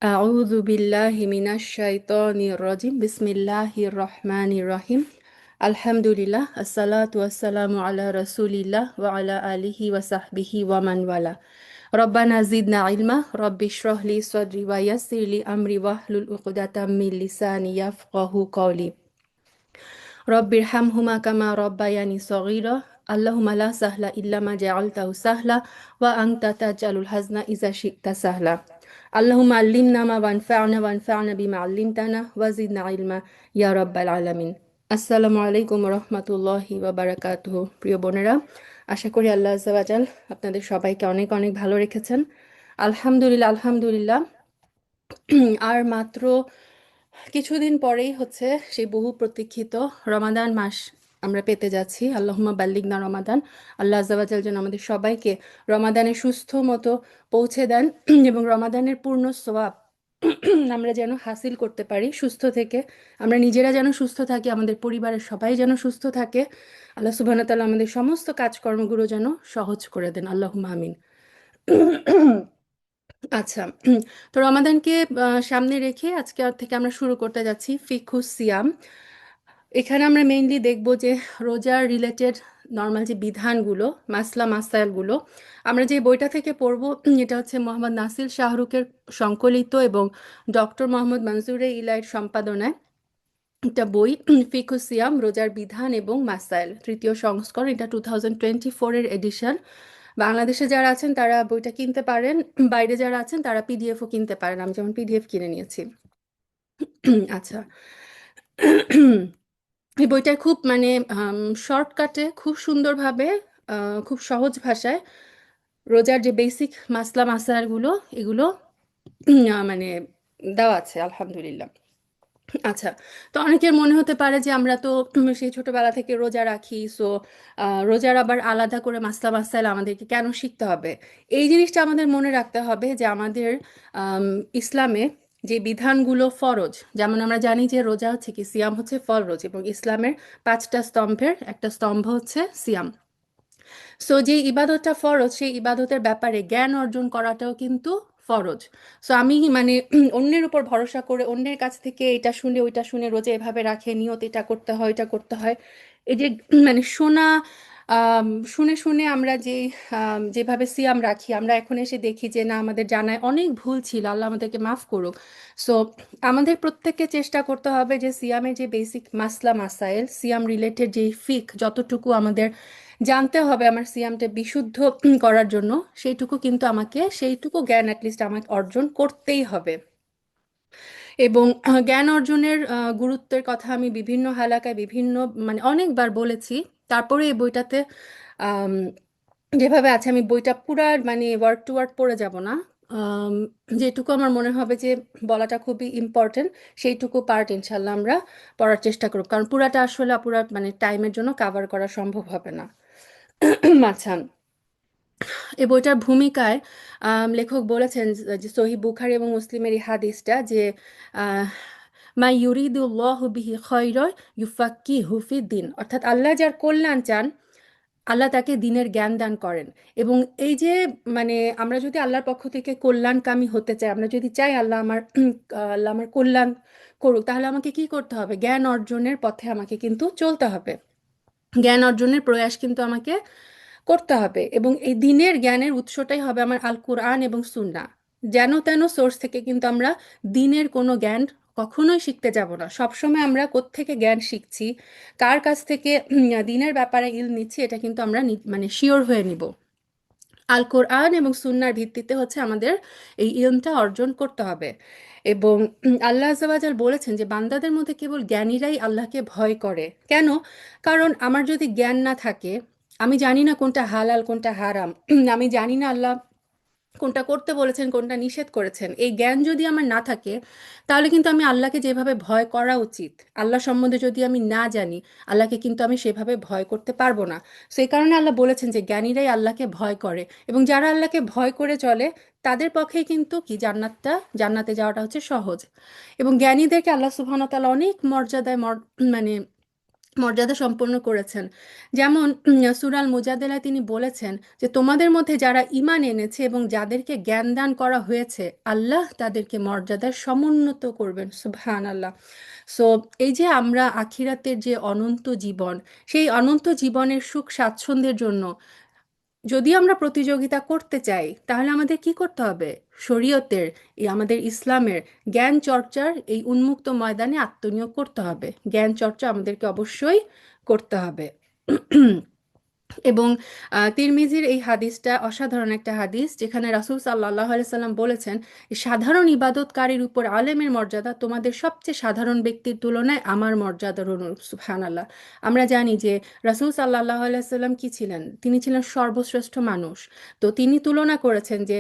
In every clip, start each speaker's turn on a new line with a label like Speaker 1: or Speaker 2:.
Speaker 1: أعوذ بالله من الشيطان الرجيم بسم الله الرحمن الرحيم الحمد لله الصلاة والسلام على رسول الله وعلى آله وصحبه ومن والاه ربنا زدنا علما رب اشرح لي صدري ويسر لي أمري واحلل عقدة من لساني يفقه قولي رب ارحمهما كما ربياني صغيرا اللهم لا سهل إلا ما جعلته سهلا وأنت تجعل الحزن إذا شئت سهلا اللهم علمنا ما وانفعنا بما علمتنا وزدنا علما يا رب العالمين আসসালামু আলাইকুম রহমতুল্লাহি ওয়া বারাকাতুহু। প্রিয় বোনেরা, আশা করি আল্লাহ আজ্জা ওয়া জাল আপনাদের সবাইকে অনেক অনেক ভালো রেখেছেন। আলহামদুলিল্লাহ আলহামদুলিল্লাহ। আর মাত্র কিছুদিন পরেই হচ্ছে সেই বহু প্রতীক্ষিত রমাদান মাস আমরা পেতে যাচ্ছি। আল্লাহুম্মা বাল্লিগনা রমাদান। আল্লাহ আজ্জা ওয়া জাল যেন আমাদের সবাইকে রমাদানে সুস্থ মতো পৌঁছে দেন এবং রমাদানের পূর্ণ সওয়াব আমরা যেন হাসিল করতে পারি সুস্থ থেকে। আমরা নিজেরা যেন সুস্থ থাকি, আমাদের পরিবারের সবাই যেন সুস্থ থাকে। আল্লাহ সুবহানাহু ওয়া তাআলা আমাদের সমস্ত কাজকর্মগুলো যেন সহজ করে দেন। আল্লাহুম্মা আমিন। আচ্ছা, তো রমাদানকে সামনে রেখে আজকে থেকে আমরা শুরু করতে যাচ্ছি ফিকহুস সিয়াম। এখানে আমরা মেইনলি দেখব যে রোজার রিলেটেড নর্মাল যে বিধানগুলো, মাসলা মাসাইলগুলো আমরা যে বইটা থেকে পড়ব, এটা হচ্ছে মোহাম্মদ নাসির শাহরুখের সংকলিত এবং ডক্টর মোহাম্মদ মনজুরে ইলাইয়ের সম্পাদনায় একটা বই, ফিকহুস সিয়াম রোজার বিধান এবং মাসাইল, তৃতীয় সংস্করণ। এটা 2024-এর এডিশন। বাংলাদেশে যারা আছেন তারা বইটা কিনতে পারেন, বাইরে যারা আছেন তারা পিডিএফও কিনতে পারেন। আমি যেমন পিডিএফ কিনে নিয়েছি। আচ্ছা, এই বইটা খুব মানে শর্টকাটে খুব সুন্দরভাবে খুব সহজ ভাষায় রোজার যে বেসিক মাসলা মাসাইলগুলো এগুলো মানে দেওয়া আছে আলহামদুলিল্লাহ। আচ্ছা, তো অনেকের মনে হতে পারে যে আমরা তো সেই ছোটবেলা থেকে রোজা রাখি, সো রোজার আবার আলাদা করে মাসলা মাসাইল আমাদেরকে কেন শিখতে হবে? এই জিনিসটা আমাদের মনে রাখতে হবে যে আমাদের ইসলামে যে বিধানগুলো ফরজ, যেমন আমরা জানি যে রোজা হচ্ছে কি, সিয়াম হচ্ছে ফরজ এবং ইসলামের 5টা স্তম্ভের একটা স্তম্ভ হচ্ছে সিয়াম। সো যে ইবাদতটা ফরজ সেই ইবাদতের ব্যাপারে জ্ঞান অর্জন করাটাও কিন্তু ফরজ। সো আমি মানে অন্যের উপর ভরসা করে অন্যের কাছ থেকে এটা শুনে ওইটা শুনে রোজা এভাবে রাখে, নিয়ত এটা করতে হয় এটা করতে হয়, এই যে মানে শোনা, শুনে শুনে আমরা যে যেভাবে সিয়াম রাখি, আমরা এখন এসে দেখি যে না, আমাদের জানায় অনেক ভুল ছিল, আল্লাহ আমাদেরকে মাফ করুক। সো আমাদের প্রত্যেককে চেষ্টা করতে হবে যে সিয়ামের যে বেসিক মাসলা মাসাইল, সিয়াম রিলেটেড যে ফিক যতটুকু আমাদের জানতে হবে আমার সিয়ামটা বিশুদ্ধ করার জন্য, সেইটুকু কিন্তু আমাকে, সেইটুকু জ্ঞান অ্যাটলিস্ট আমাকে অর্জন করতেই হবে। এবং জ্ঞান অর্জনের গুরুত্বের কথা আমি বিভিন্ন হালাকায় বিভিন্ন মানে অনেকবার বলেছি। তারপরে এই বইটাতে আম, যেভাবে আছে, আমি বইটা পুরা মানে ওয়ার্ড টু ওয়ার্ড পড়ে যাব না। আম, যেটুকু আমার মনে হবে যে বলাটা খুবই ইম্পর্টেন্ট সেইটুকু পার্ট ইনশাল্লাহ আমরা পড়ার চেষ্টা করব, কারণ পুরাটা আসলে পুরা মানে টাইমের জন্য কাভার করা সম্ভব হবে না। আচ্ছা, এই বইটার ভূমিকায় লেখক বলেছেন যে সহিহ বুখারী এবং মুসলিমের এই হাদিসটা যে আহ, মা ইউরিদুল্লাহু বিহি খায়রা ইউফাক্কিহু ফিদ্দিন, অর্থাৎ আল্লাহ যার কল্যাণ চান আল্লাহ তাকে দ্বীনের জ্ঞান দান করেন। এবং এই যে মানে আমরা যদি আল্লাহর পক্ষ থেকে কল্যাণকামী হতে চাই, আমরা যদি চাই আল্লাহ আমার আল্লাহ আমার কল্যাণ করুক, তাহলে আমাকে কি করতে হবে? জ্ঞান অর্জনের পথে আমাকে কিন্তু চলতে হবে, জ্ঞান অর্জনের প্রয়াস কিন্তু আমাকে করতে হবে। এবং এই দিনের জ্ঞানের উৎসটাই হবে আমার আল কুরআন এবং সুন্নাহ। যেন তেন সোর্স থেকে কিন্তু আমরা দিনের কোনো জ্ঞান কখনোই শিখতে যাব না। সবসময় আমরা কোত্থেকে জ্ঞান শিখছি, কার কাছ থেকে দিনের ব্যাপারে নিচ্ছি, এটা কিন্তু আমরা মানে শিওর হয়ে নিব। আল কোরআন এবং সুন্নাহর ভিত্তিতে হচ্ছে আমাদের এই ইলমটা অর্জন করতে হবে। এবং আল্লাহ আজ্জা ওয়া জাল বলেছেন যে বান্দাদের মধ্যে কেবল জ্ঞানীরাই আল্লাহকে ভয় করে। কেন? কারণ আমার যদি জ্ঞান না থাকে, আমি জানি না কোনটা হালাল কোনটা হারাম, আমি জানি না আল্লাহ কোনটা করতে বলেছেন কোনটা নিষেধ করেছেন, এই জ্ঞান যদি আমার না থাকে, তাহলে কিন্তু আমি আল্লাহকে যেভাবে ভয় করা উচিত, আল্লাহ সম্বন্ধে যদি আমি না জানি, আল্লাহকে কিন্তু আমি সেভাবে ভয় করতে পারবো না। সেই কারণে আল্লাহ বলেছেন যে জ্ঞানীরাই আল্লাহকে ভয় করে, এবং যারা আল্লাহকে ভয় করে চলে তাদের পক্ষে কিন্তু কি জান্নাতে যাওয়াটা হচ্ছে সহজ। এবং জ্ঞানীদেরকে আল্লাহ সুবহানাহু ওয়া তাআলা অনেক মর্যাদায় মানে মর্যাদা সম্পন্ন করেছেন। যেমন সূরা মুজাদালায় তিনি বলেছেন যে তোমাদের মধ্যে যারা ঈমান এনেছে এবং যাদেরকে জ্ঞান দান করা হয়েছে আল্লাহ তাদেরকে মর্যাদায় সমুন্নত করবেন। সুবহানাল্লাহ। সো এই যে আমরা আখিরাতের যে অনন্ত জীবন, সেই অনন্ত জীবনের সুখ স্বাচ্ছন্দ্যের জন্য যদি আমরা প্রতিযোগিতা করতে চাই তাহলে আমাদের কি করতে হবে? শরীয়তের, এই আমাদের ইসলামের জ্ঞান চর্চার এই উন্মুক্ত ময়দানে আত্মনিয়োগ করতে হবে। জ্ঞান চর্চা আমাদেরকে অবশ্যই করতে হবে। এবং তিরমিজির এই হাদিসটা অসাধারণ একটা হাদিস, যেখানে রাসূল সাল্লাল্লাহু আলাইহি সাল্লাম বলেছেন, সাধারণ ইবাদতকারীর উপর আলেমের মর্যাদা তোমাদের সবচেয়ে সাধারণ ব্যক্তির তুলনায় আমার মর্যাদার অনুরূপ। সুবহানাল্লাহ। আমরা জানি যে রাসূল সাল্লাল্লাহু আলাইহি সাল্লাম কি ছিলেন? তিনি ছিলেন সর্বশ্রেষ্ঠ মানুষ। তো তিনি তুলনা করেছেন যে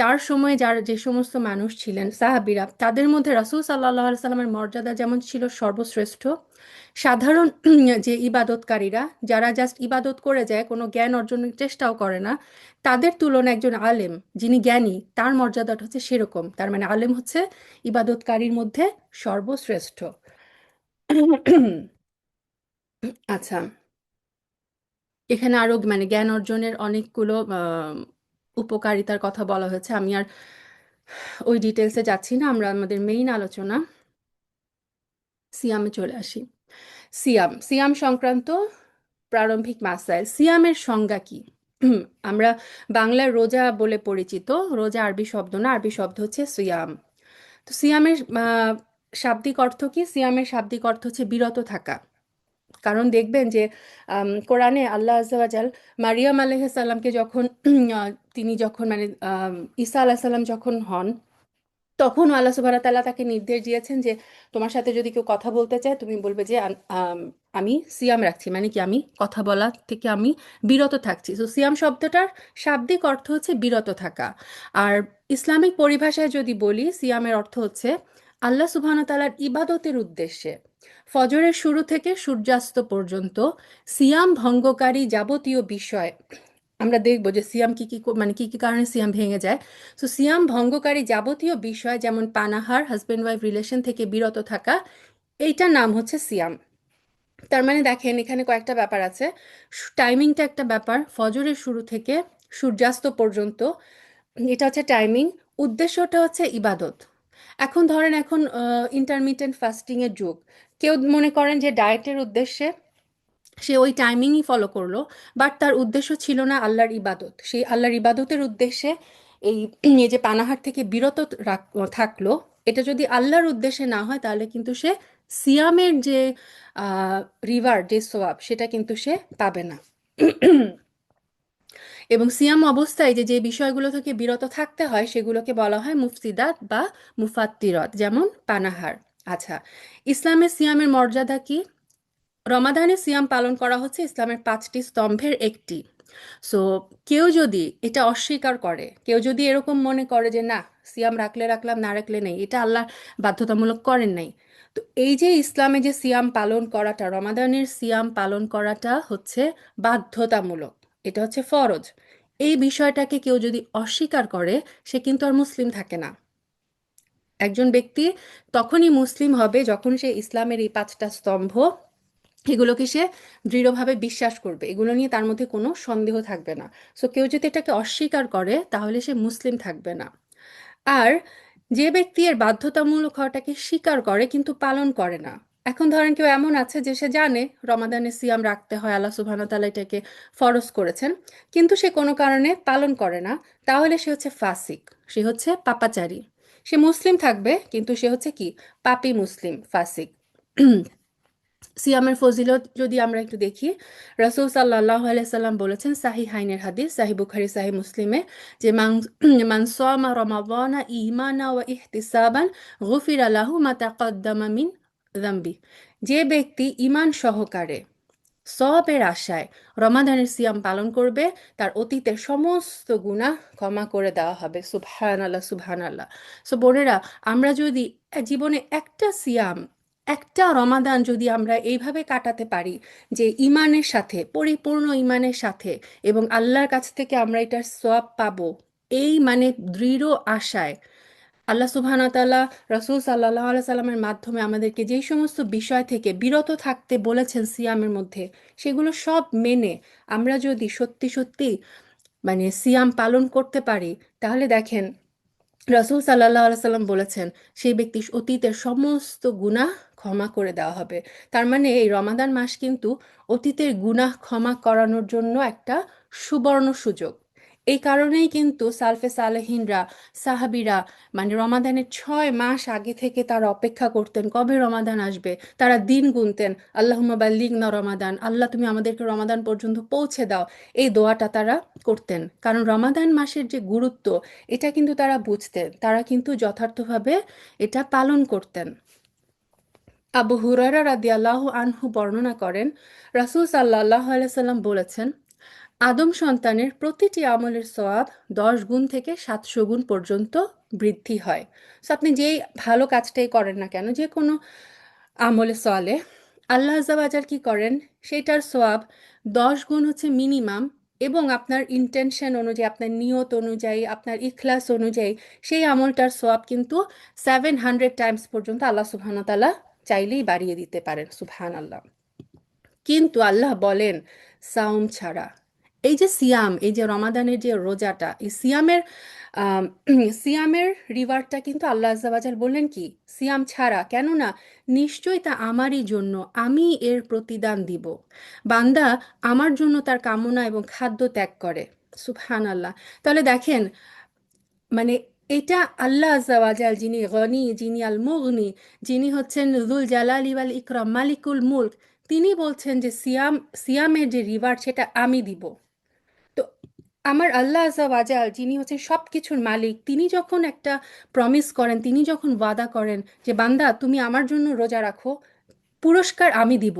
Speaker 1: তার সময়ে যার যে সমস্ত মানুষ ছিলেন সাহাবীরা, তাদের মধ্যে রাসূল সাল্লাল্লাহু আলাইহি সাল্লামের মর্যাদা যেমন ছিল সর্বশ্রেষ্ঠ, সাধারণ যে ইবাদতকারীরা যারা জাস্ট ইবাদত করে যায়, কোনো জ্ঞান অর্জনের চেষ্টাও করে না, তাদের তুলনায় একজন আলেম যিনি জ্ঞানী তার মর্যাদাটা হচ্ছে সেরকম। তার মানে আলেম হচ্ছে ইবাদতকারীর মধ্যে সর্বশ্রেষ্ঠ। আচ্ছা, এখানে আরো মানে জ্ঞান অর্জনের অনেকগুলো উপকারিতার কথা বলা হয়েছে, আমি আর ওই ডিটেলসে যাচ্ছি না, আমরা আমাদের মেইন আলোচনা সিয়ামে চলে আসি। সিয়াম, সিয়াম সংক্রান্ত প্রারম্ভিক মাসাইল। সিয়ামের সংজ্ঞা কি? আমরা বাংলার রোজা বলে পরিচিত, রোজা আরবি শব্দ না, আরবি শব্দ হচ্ছে সিয়াম। তো সিয়ামের শাব্দিক অর্থ কি? সিয়ামের শাব্দিক অর্থ হচ্ছে বিরত থাকা। কারণ দেখবেন যে কোরআনে আল্লাহ আজ্জা ওয়া জাল মারিয়াম আলাইহিস সালামকে যখন তিনি যখন মানে ঈসা আলাইহিস সালাম যখন হন, তখন আল্লাহ সুবহানাহু ওয়া তাআলা তাকে নির্দেশ দিয়েছেন যে তোমার সাথে যদি কেউ কথা বলতে চায় তুমি বলবে যে আমি সিয়াম রাখছি, মানে কি আমি কথা বলা থেকে আমি বিরত থাকছি। তো সিয়াম শব্দটার শাব্দিক অর্থ হচ্ছে বিরত থাকা। আর ইসলামিক পরিভাষায় যদি বলি, সিয়ামের অর্থ হচ্ছে আল্লাহ সুবহানাহু ওয়া তাআলার ইবাদতের উদ্দেশ্যে ফজরের শুরু থেকে সূর্যাস্ত পর্যন্ত সিয়াম ভঙ্গকারী যাবতীয় বিষয়। আমরা দেখব যে সিয়াম কি কি মানে কি কি কারণে সিয়াম ভেঙে যায়। তো সিয়াম ভঙ্গকারী যাবতীয় বিষয় যেমন পানাহার, হাজব্যান্ড ওয়াইফ রিলেশন থেকে বিরত থাকা, এইটার নাম হচ্ছে সিয়াম। তার মানে দেখেন এখানে কয়েকটা ব্যাপার আছে। টাইমিংটা একটা ব্যাপার, ফজরের শুরু থেকে সূর্যাস্ত পর্যন্ত, এটা হচ্ছে টাইমিং। উদ্দেশ্যটা হচ্ছে ইবাদত। এখন ধরেন এখন ইন্টারমিটেন্ট ফাস্টিং এর যুগ, কেউ মনে করেন যে ডায়েটের উদ্দেশ্যে সে ওই টাইমিংই ফলো করলো, বাট তার উদ্দেশ্য ছিল না আল্লাহর ইবাদত। সেই আল্লাহর ইবাদতের উদ্দেশ্যে এই এই যে পানাহার থেকে বিরত থাকলো, এটা যদি আল্লাহর উদ্দেশ্যে না হয় তাহলে কিন্তু সে সিয়ামের যে রিওয়ার্ড, যে সোয়াব, সেটা কিন্তু সে পাবে না। এবং সিয়াম অবস্থায় যে যে বিষয়গুলো থেকে বিরত থাকতে হয় সেগুলোকে বলা হয় মুফসিদাত বা মুফাত্তিরাত, যেমন পানাহার। আচ্ছা, ইসলামের সিয়ামের মর্যাদা কি? রমাদানে সিয়াম পালন করা হচ্ছে ইসলামের 5টি স্তম্ভের একটি। সো কেউ যদি এটা অস্বীকার করে, কেউ যদি এরকম মনে করে যে না, সিয়াম রাখলে রাখলাম, না রাখলে নেই, এটা আল্লাহ বাধ্যতামূলক করেন নাই। তো এই যে ইসলামে যে সিয়াম পালন করাটা, রমাদানের সিয়াম পালন করাটা হচ্ছে বাধ্যতামূলক, এটা হচ্ছে ফরজ। এই বিষয়টাকে কেউ যদি অস্বীকার করে সে কিন্তু আর মুসলিম থাকে না। একজন ব্যক্তি তখনই মুসলিম হবে যখন সে ইসলামের এই 5টা স্তম্ভ, এগুলোকে সে দৃঢ়ভাবে বিশ্বাস করবে, এগুলো নিয়ে তার মধ্যে কোনো সন্দেহ থাকবে না। সো কেউ যদি এটাকে অস্বীকার করে তাহলে সে মুসলিম থাকবে না। আর যে ব্যক্তি এর বাধ্যতামূলক হওয়াটাকে স্বীকার করে কিন্তু পালন করে না, এখন ধরেন কেউ এমন আছে যে সে জানে রমাদানে সিয়াম রাখতে হয়, আল্লাহ সুবহানাহু ওয়া তাআলা এটাকে ফরজ করেছেন, কিন্তু সে কোনো কারণে পালন করে না, তাহলে সে হচ্ছে ফাসিক, সে হচ্ছে পাপাচারী। সে মুসলিম থাকবে কিন্তু সে হচ্ছে কি? পাপী মুসলিম, ফাসিক। সিয়ামের ফজিলত যদি আমরা একটু দেখি, রাসূল সাল্লাল্লাহু আলাইহি সাল্লাম বলেছেন, সাহিহাইনের হাদিস, সাহিহ বুখারী সাহিহ মুসলিমে, যে মান সামা রমাদানা ঈমানা ওয়া ইহতিসাবান গুফিরা লাহু মা তাকাদ্দামা মিন যামবি। যে ব্যক্তি ঈমান সহকারে সওয়াবের আশায় রমাদানের সিয়াম পালন করবে, তার অতীতের সমস্ত গুনাহ ক্ষমা করে দেওয়া হবে। সুবহানাল্লাহ, সুবহানাল্লাহ। সো বোনেরা, আমরা যদি জীবনে একটা সিয়াম, একটা রমাদান যদি আমরা এইভাবে কাটাতে পারি যে ইমানের সাথে, পরিপূর্ণ ইমানের সাথে, এবং আল্লাহর কাছ থেকে আমরা এটার সওয়াব পাবো, এই মানে দৃঢ় আশায়, আল্লাহ সুবহানাহু ওয়া তাআলা রাসূল সাল্লাল্লাহু আলাইহি সাল্লামের মাধ্যমে আমাদেরকে যেই সমস্ত বিষয় থেকে বিরত থাকতে বলেছেন সিয়ামের মধ্যে, সেগুলো সব মেনে আমরা যদি সত্যি সত্যি মানে সিয়াম পালন করতে পারি, তাহলে দেখেন রাসূল সাল্লাল্লাহু আলাইহি সাল্লাম বলেছেন সেই ব্যক্তির অতীতের সমস্ত গুনাহ ক্ষমা করে দেওয়া হবে। তার মানে এই রমাদান মাস কিন্তু অতীতের গুনাহ ক্ষমা করানোর জন্য একটা সুবর্ণ সুযোগ। এই কারণেই কিন্তু সালফে সালেহিনরা, সাহাবীরা মানে রমাদানের 6 মাস আগে থেকে তারা অপেক্ষা করতেন কবে রমাদান আসবে। তারা দিন গুনতেন, আল্লাহুম্মা বাল্লিগনা রমাদান, আল্লাহ তুমি আমাদেরকে রমাদান পর্যন্ত পৌঁছে দাও। এই দোয়াটা তারা করতেন, কারণ রমাদান মাসের যে গুরুত্ব এটা কিন্তু তারা বুঝতেন, তারা কিন্তু যথার্থভাবে এটা পালন করতেন। আবু হুরায়রা রাদিয়াল্লাহু আনহু বর্ণনা করেন, রাসূল সাল্লাল্লাহু আলাইহি সাল্লাম বলেছেন, আদম সন্তানের প্রতিটি আমলের সওয়াব 10 গুণ থেকে 700 গুণ পর্যন্ত বৃদ্ধি হয়। সো আপনি যেই ভালো কাজটাই করেন না কেন, যে কোনো আমলে সলে আল্লাহ আজ্জা ওয়াজাল কি করেন, সেটার সওয়াব 10 গুণ হচ্ছে মিনিমাম, এবং আপনার ইন্টেনশন অনুযায়ী, আপনার নিয়ত অনুযায়ী, আপনার ইখলাস অনুযায়ী সেই আমলটার সওয়াব কিন্তু 700 টাইমস পর্যন্ত আল্লাহ সুবহানাহু ওয়া তাআলা চাইলেই বাড়িয়ে দিতে পারেন। সুবহান আল্লাহ। কিন্তু আল্লাহ বলেন সাওম ছাড়া, এই যে সিয়াম, এই যে রমাদানের যে রোজাটা, এই সিয়ামের আম, সিয়ামের রিওয়ার্ডটা কিন্তু আল্লাহ আজ্জা ওয়াজাল বললেন কি, সিয়াম ছাড়া, কেননা নিশ্চয়ই তা আমারই জন্য, আমি এর প্রতিদান দিব। বান্দা আমার জন্য তার কামনা এবং খাদ্য ত্যাগ করে। সুবহান আল্লাহ। তাহলে দেখেন, মানে এটা আল্লাহ আজ্জা ওয়াজাল, যিনি গনি, যিনি আল মুগনি, যিনি হচ্ছেন যুল জালালি ওয়াল ইকরাম, মালিকুল মুলক, তিনি বলছেন যে সিয়ামের যে রিওয়ার্ড সেটা আমি দিব। তো আমার আল্লাহ আজ্জা ওয়াজাল, যিনি হচ্ছেন সব কিছুর মালিক, তিনি যখন একটা প্রমিস করেন, তিনি যখন ওয়াদা করেন যে বান্দা তুমি আমার জন্য রোজা রাখো, পুরস্কার আমি দিব,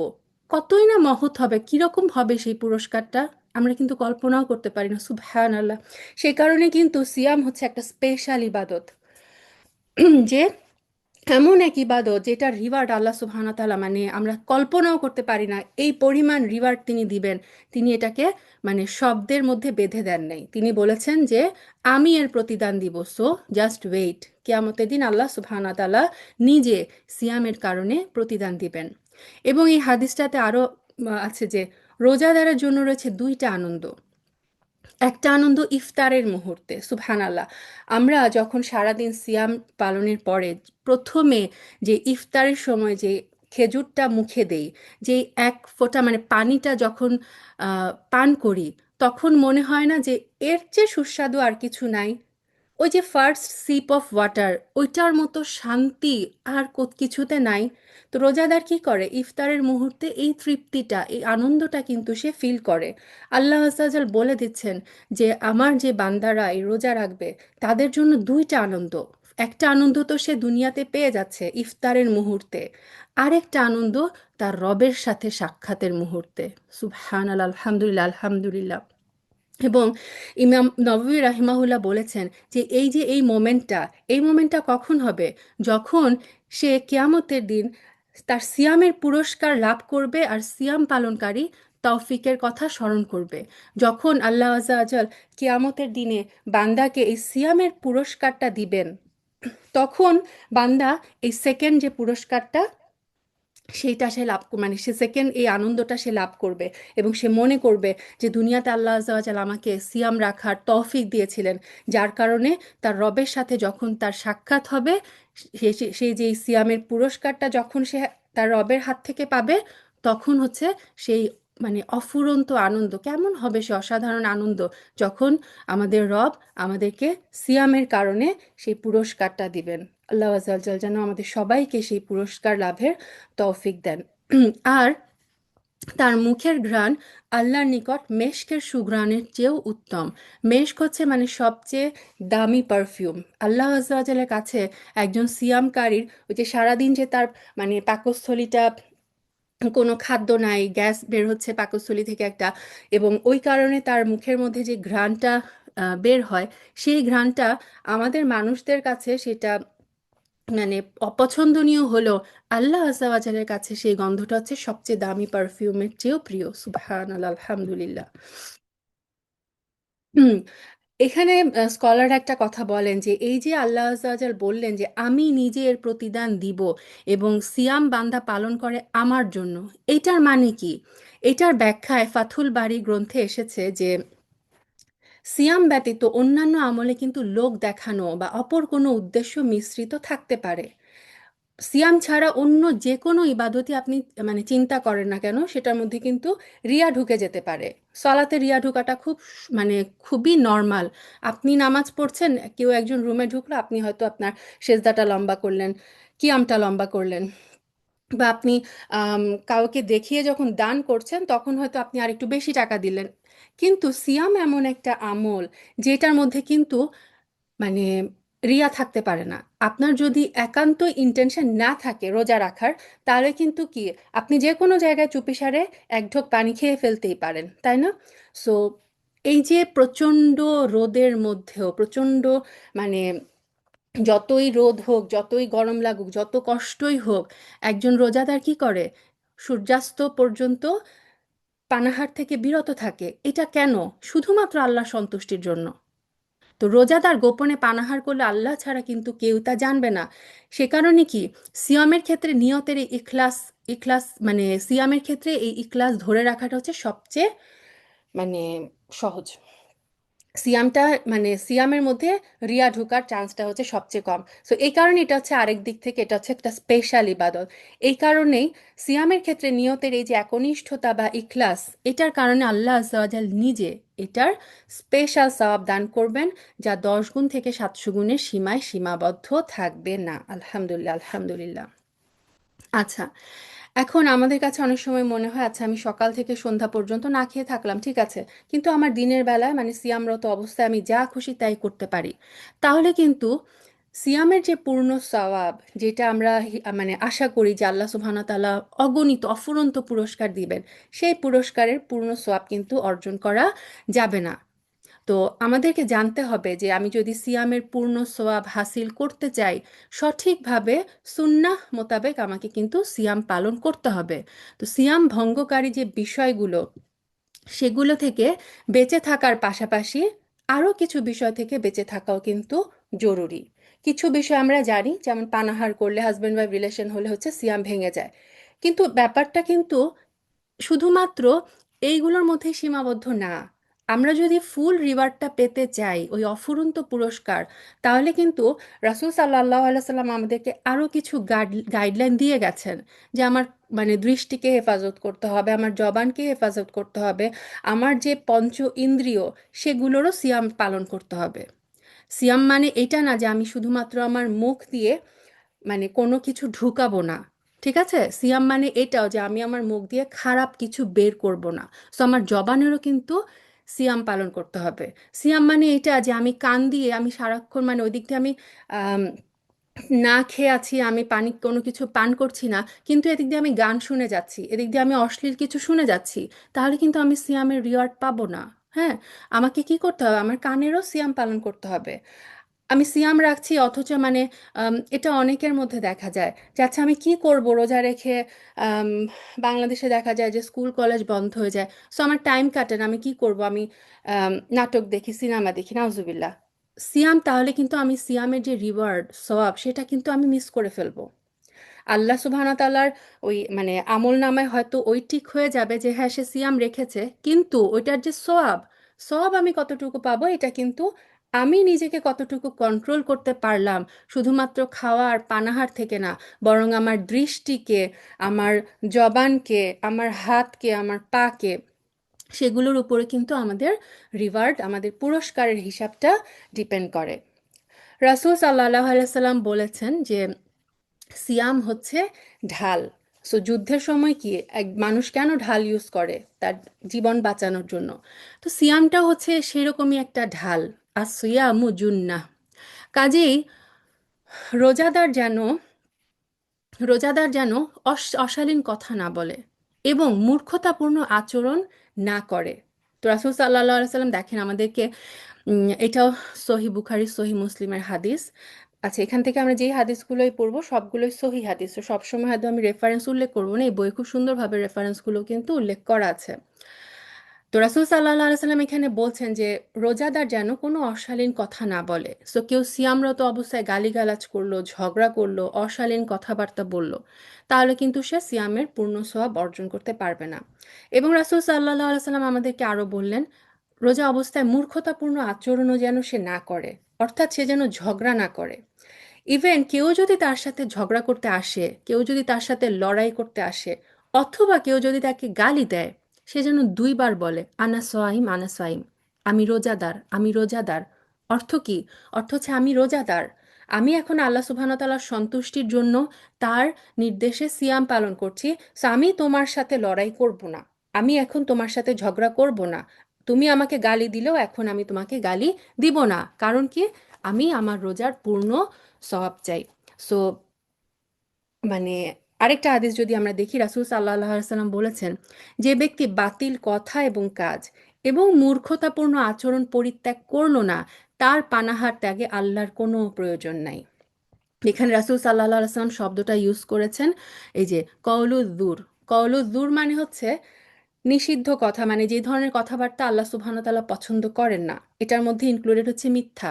Speaker 1: কতই না মহৎ হবে, কিরকম হবে সেই পুরস্কারটা আমরা কিন্তু কল্পনাও করতে পারি না। সুবহান আল্লাহ। সেই কারণে কিন্তু সিয়াম হচ্ছে একটা স্পেশাল ইবাদত, যে এমন এক ইবাদত যেটার রিওয়ার্ড আল্লাহ সুবহানাহু ওয়া তাআলা মানে আমরা কল্পনাও করতে পারি না, এই পরিমাণ রিওয়ার্ড তিনি দিবেন। তিনি এটাকে মানে শব্দের মধ্যে বেঁধে দেন নাই, তিনি বলেছেন যে আমি এর প্রতিদান দিব, সো জাস্ট ওয়েট, কিয়ামতের দিন আল্লাহ সুবহানাহু ওয়া তাআলা নিজে সিয়ামের কারণে প্রতিদান দিবেন। এবং এই হাদিসটাতে আরো আছে যে রোজাদারের জন্য রয়েছে দুইটা আনন্দ। একটা আনন্দ ইফতারের মুহূর্তে, সুবহানাল্লাহ। আমরা যখন সারাদিন সিয়াম পালনের পরে প্রথমে যে ইফতারের সময় যে খেজুরটা মুখে দেই, যে এক ফোঁটা মানে পানিটা যখন পান করি, তখন মনে হয় না যে এর চেয়ে সুস্বাদু আর কিছু নাই। ওই যে ফার্স্ট সিপ অফ ওয়াটার, ওইটার মতো শান্তি আর কিছুতে নাই। তো রোজাদার কি করে, ইফতারের মুহূর্তে এই তৃপ্তিটা, এই আনন্দটা কিন্তু সে ফিল করে। আল্লাহ আজ্জাল বলে দিচ্ছেন যে আমার যে বান্দারা এই রোজা রাখবে, তাদের জন্য দুইটা আনন্দ। একটা আনন্দ তো সে দুনিয়াতে পেয়ে যাচ্ছে ইফতারের মুহূর্তে, আরেকটা আনন্দ তার রবের সাথে সাক্ষাতের মুহূর্তে। সুবহান আল্লাহ, আলহামদুলিল্লাহ, আলহামদুলিল্লাহ। এবং ইমাম নববী রাহিমাহুল্লাহ বলেছেন যে এই যে এই মোমেন্টটা কখন হবে, যখন সে কিয়ামতের দিন তার সিয়ামের পুরস্কার লাভ করবে আর সিয়াম পালনকারী তৌফিকের কথা স্মরণ করবে। যখন আল্লাহ আজ্জা আজল কিয়ামতের দিনে বান্দাকে এই সিয়ামের পুরস্কারটা দিবেন, তখন বান্দা এই সেকেন্ড যে পুরস্কারটা, সেইটা সে লাভ মানে সে সেকেন্ড এই আনন্দটা সে লাভ করবে। এবং সে মনে করবে যে দুনিয়াতে আল্লাহ আজ্জা ওয়াজাল আমাকে সিয়াম রাখার তৌফিক দিয়েছিলেন, যার কারণে তার রবের সাথে যখন তার সাক্ষাৎ হবে, সেই যে এই সিয়ামের পুরস্কারটা যখন সে তার রবের হাত থেকে পাবে, তখন হচ্ছে সেই মানে অফুরন্ত আনন্দ, কেমন হবে সে অসাধারণ আনন্দ, যখন আমাদের রব আমাদেরকে সিয়ামের কারণে সেই পুরস্কারটা দিবেন। আল্লাহ আজ্জা ওয়াজাল যেন আমাদের সবাইকে সেই পুরস্কার লাভের তৌফিক দেন। আর তার মুখের ঘ্রাণ আল্লাহর নিকট মেশকের সুঘ্রাণের চেয়েও উত্তম। মেশক হচ্ছে মানে সবচেয়ে দামি পারফিউম। আল্লাহ আজ্জাওয়াজেলের কাছে একজন সিয়ামকারীর ওই যে সারাদিন যে তার মানে পাকস্থলীটা কোনো খাদ্য নাই, গ্যাস বের হচ্ছে পাকস্থলী থেকে একটা, এবং ওই কারণে তার মুখের মধ্যে যে ঘ্রাণটা বের হয়, সেই ঘ্রাণটা আমাদের মানুষদের কাছে সেটা মানে অপছন্দনীয় হলেও আল্লাহ আজ্জাওয়াজালের কাছে সেই গন্ধটা হচ্ছে সবচেয়ে দামি পারফিউমের চেয়েও প্রিয়। সুবহান আল্লাহ, আলহামদুলিল্লাহ। এখানে স্কলার একটা কথা বলেন যে এই যে আল্লাহ আজ্জা ওয়াজাল বললেন যে আমি নিজে এর প্রতিদান দিব এবং সিয়াম বান্দা পালন করে আমার জন্য, এটার মানে কি? এটার ব্যাখ্যায় ফাথুল বারী গ্রন্থে এসেছে যে সিয়াম ব্যতীত অন্যান্য আমলে কিন্তু লোক দেখানো বা অপর কোনো উদ্দেশ্য মিশ্রিত থাকতে পারে। সিয়াম ছাড়া অন্য যে কোনো ইবাদতই আপনি মানে চিন্তা করেন না কেন, সেটার মধ্যে কিন্তু রিয়া ঢুকে যেতে পারে। সলাতে রিয়া ঢুকাটা খুব মানে খুবই নর্মাল। আপনি নামাজ পড়ছেন, কেউ একজন রুমে ঢুকলো, আপনি হয়তো আপনার সেজদাটা লম্বা করলেন, কিয়ামটা লম্বা করলেন, বা আপনি আম, কাউকে দেখিয়ে যখন দান করছেন তখন হয়তো আপনি আরেকটু বেশি টাকা দিলেন। কিন্তু সিয়াম এমন একটা আমল যেটার মধ্যে কিন্তু মানে রিয়া থাকতে পারে না। আপনার যদি একান্ত ইন্টেনশন না থাকে রোজা রাখার, তাহলে কিন্তু কি আপনি যে কোনো জায়গায় চুপিসারে এক ঢোক পানি খেয়ে ফেলতেই পারেন, তাই না? সো এই যে প্রচণ্ড রোদের মধ্যেও প্রচণ্ড মানে যতই রোদ হোক, যতই গরম লাগুক, যত কষ্টই হোক, একজন রোজাদার কি করে? সূর্যাস্ত পর্যন্ত পানাহার থেকে বিরত থাকে। এটা কেন? শুধুমাত্র আল্লাহ সন্তুষ্টির জন্য। তো রোজাদার গোপনে পানাহার করলে আল্লাহ ছাড়া কিন্তু কেউ তা জানবে না। সে কারণে কি সিয়ামের ক্ষেত্রে নিয়তের এই ইখলাস, ইখলাস মানে সিয়ামের ক্ষেত্রে এই ইখলাস ধরে রাখাটা হচ্ছে সবচেয়ে মানে সহজ। সিয়ামটা মানে সিয়ামের মধ্যে রিয়া ঢোকার চান্সটা হচ্ছে সবচেয়ে কম। সো এই কারণে এটা হচ্ছে আরেক দিক থেকে এটা হচ্ছে একটা স্পেশাল ইবাদত। এই কারণেই সিয়ামের ক্ষেত্রে নিয়তের এই যে একনিষ্ঠতা বা ইখলাস, এটার কারণে আল্লাহ আজ্জা ওয়াজাল নিজে এটার স্পেশাল সওয়াব দান করবেন, যা 10 গুণ থেকে 700 গুণের সীমায় সীমাবদ্ধ থাকবে না। আলহামদুলিল্লাহ, আলহামদুলিল্লাহ। আচ্ছা, এখন আমাদের কাছে অনেক সময় মনে হয় আচ্ছা আমি সকাল থেকে সন্ধ্যা পর্যন্ত না খেয়ে থাকলাম, ঠিক আছে, কিন্তু আমার দিনের বেলায় মানে সিয়ামরত অবস্থায় আমি যা খুশি তাই করতে পারি। তাহলে কিন্তু সিয়ামের যে পূর্ণ সওয়াব, যেটা আমরা মানে আশা করি যে আল্লাহ সুবহানাহু ওয়া তাআলা অগণিত অফুরন্ত পুরস্কার দিবেন, সেই পুরস্কারের পূর্ণ সওয়াব কিন্তু অর্জন করা যাবে না। তো আমাদেরকে জানতে হবে যে আমি যদি সিয়ামের পূর্ণ সোয়াব হাসিল করতে চাই, সঠিকভাবে সুন্নাহ মোতাবেক আমাকে কিন্তু সিয়াম পালন করতে হবে। তো সিয়াম ভঙ্গকারী যে বিষয়গুলো, সেগুলো থেকে বেঁচে থাকার পাশাপাশি আরও কিছু বিষয় থেকে বেঁচে থাকাও কিন্তু জরুরি। কিছু বিষয় আমরা জানি, যেমন পানাহার করলে, হাজব্যান্ড ওয়াইফ রিলেশন হলে হচ্ছে সিয়াম ভেঙে যায়, কিন্তু ব্যাপারটা কিন্তু শুধুমাত্র এইগুলোর মধ্যেই সীমাবদ্ধ না। আমরা যদি ফুল রিওয়ার্ডটা পেতে চাই, ওই অফুরন্ত পুরস্কার, তাহলে কিন্তু রাসূল সাল্লাল্লাহু আলাইহি সাল্লাম আমাদেরকে আরও কিছু গাইডলাইন দিয়ে গেছেন যে আমার মানে দৃষ্টিকে হেফাজত করতে হবে, আমার জবানকে হেফাজত করতে হবে, আমার যে পঞ্চ ইন্দ্রিয় সেগুলোরও সিয়াম পালন করতে হবে। সিয়াম মানে এটা না যে আমি শুধুমাত্র আমার মুখ দিয়ে মানে কোনো কিছু ঢুকাবো না, ঠিক আছে? সিয়াম মানে এটাও যে আমি আমার মুখ দিয়ে খারাপ কিছু বের করব না। সো আমার জবানেরও কিন্তু সিয়াম পালন করতে হবে। সিয়াম মানে এটা যে আমি কান দিয়ে আমি সারাক্ষণ মানে ওই দিক দিয়ে আমি আম, না খেয়ে আছি, আমি পানি কোনো কিছু পান করছি না, কিন্তু এদিক দিয়ে আমি গান শুনে যাচ্ছি, এদিক দিয়ে আমি অশ্লীল কিছু শুনে যাচ্ছি, তাহলে কিন্তু আমি সিয়ামের রিওয়ার্ড পাবো না। হ্যাঁ, আমাকে কি করতে হবে? আমার কানেরও সিয়াম পালন করতে হবে। আমি সিয়াম রাখছি অথচ মানে এটা অনেকের মধ্যে দেখা যায় যে আচ্ছা আমি কি করব রোজা রেখে, আম, বাংলাদেশে দেখা যায় যে স্কুল কলেজ বন্ধ হয়ে যায়, সো আমার টাইম কাটে না, আমি কি করব? আমি নাটক দেখি, সিনেমা দেখি, নাউজুবিল্লাহ। সিয়াম, তাহলে কিন্তু আমি সিয়ামের যে রিওয়ার্ড সওয়াব সেটা কিন্তু আমি মিস করে ফেলবো। আল্লাহ সুবহানাহু ওয়া তাআলার ওই মানে আমল নামায় হয়তো ওই ঠিক হয়ে যাবে যে হ্যাঁ সে সিয়াম রেখেছে, কিন্তু ওইটার যে সওয়াব, সওয়াব আমি কতটুকু পাবো এটা কিন্তু আমি নিজেকে কতটুকু কন্ট্রোল করতে পারলাম, শুধুমাত্র খাওয়া আর পানাহার থেকে না, বরং আমার দৃষ্টিকে, আমার জবানকে, আমার হাতকে, আমার পাকে, সেগুলোর উপরে কিন্তু আমাদের রিওয়ার্ড, আমাদের পুরস্কারের হিসাবটা ডিপেন্ড করে। রাসূল সাল্লাল্লাহু আলাইহি সাল্লাম বলেছেন যে সিয়াম হচ্ছে ঢাল। সো যুদ্ধের সময় কি এক মানুষ কেন ঢাল ইউজ করে? তার জীবন বাঁচানোর জন্য। তো সিয়ামটা হচ্ছে সেরকমই একটা ঢাল। আর সিয়ামু জুন্নাহ। কাজেই রোজাদার যেন রোজাদার যেন অশালীন কথা না বলে এবং মূর্খতাপূর্ণ আচরণ না করে। তো রাসূল সাল্লাল্লাহু আলাইহি সাল্লাম দেখেন আমাদেরকে, এটাও সহি বুখারী সহি মুসলিমের হাদিস। আচ্ছা, এখান থেকে আমরা যেই হাদিসগুলোই পড়বো সবগুলোই সহি হাদিস, তো সবসময় হয়তো আমি রেফারেন্স উল্লেখ করবো না, এই বই খুব সুন্দরভাবে রেফারেন্সগুলো কিন্তু উল্লেখ করা আছে। তো রাসূল সাল্লাল্লাহু আলাইহি সাল্লাম এখানে বলছেন যে রোজাদার যেন কোনো অশালীন কথা না বলে। সো কেউ সিয়ামরত অবস্থায় গালিগালাজ করলো, ঝগড়া করলো, অশালীন কথাবার্তা বলল, তাহলে কিন্তু সে সিয়ামের পূর্ণ সওয়াব অর্জন করতে পারবে না। এবং রাসূল সাল্লাল্লাহু আলাইহি সাল্লাম আমাদেরকে আরো বললেন, রোজা অবস্থায় মূর্খতাপূর্ণ আচরণও যেন সে না করে, অর্থাৎ সে যেন ঝগড়া না করে। ইভেন কেউ যদি তার সাথে ঝগড়া করতে আসে, কেউ যদি তার সাথে লড়াই করতে আসে, অথবা কেউ যদি তাকে গালি দেয়, সে যেন দুইবার বলে আনা সোয়াইম আনা সোয়াইম, আমি রোজাদার আমি রোজাদার। অর্থ কি? অর্থ হচ্ছে আমি রোজাদার, আমি এখন আল্লাহ সুবহানাহু ওয়া তাআলার সন্তুষ্টির জন্য তার নির্দেশে সিয়াম পালন করছি। সো আমি তোমার সাথে লড়াই করব না, আমি এখন তোমার সাথে ঝগড়া করব না। তুমি আমাকে গালি দিলেও এখন আমি তোমাকে গালি দিব না। কারণ কি? আমি আমার রোজার পূর্ণ সওয়াব চাই। সো মানে আরেকটা হাদিস যদি আমরা দেখি, রাসূল সাল্লাল্লাহু আলাইহি সাল্লাম বলেছেন, যে ব্যক্তি বাতিল কথা এবং কাজ এবং মূর্খতাপূর্ণ আচরণ পরিত্যাগ করলো না, তার পানাহার ত্যাগে আল্লাহর কোনো প্রয়োজন নাই। এখানে রাসূল সাল্লাল্লাহু আলাইহি সাল্লাম শব্দটা ইউজ করেছেন, এই যে কওলুযুর। কওলুযুর মানে হচ্ছে নিষিদ্ধ কথা, মানে যে ধরনের কথাবার্তা আল্লাহ সুবহানাহু ওয়া তাআলা পছন্দ করেন না। এটার মধ্যে ইনক্লুডেড হচ্ছে মিথ্যা।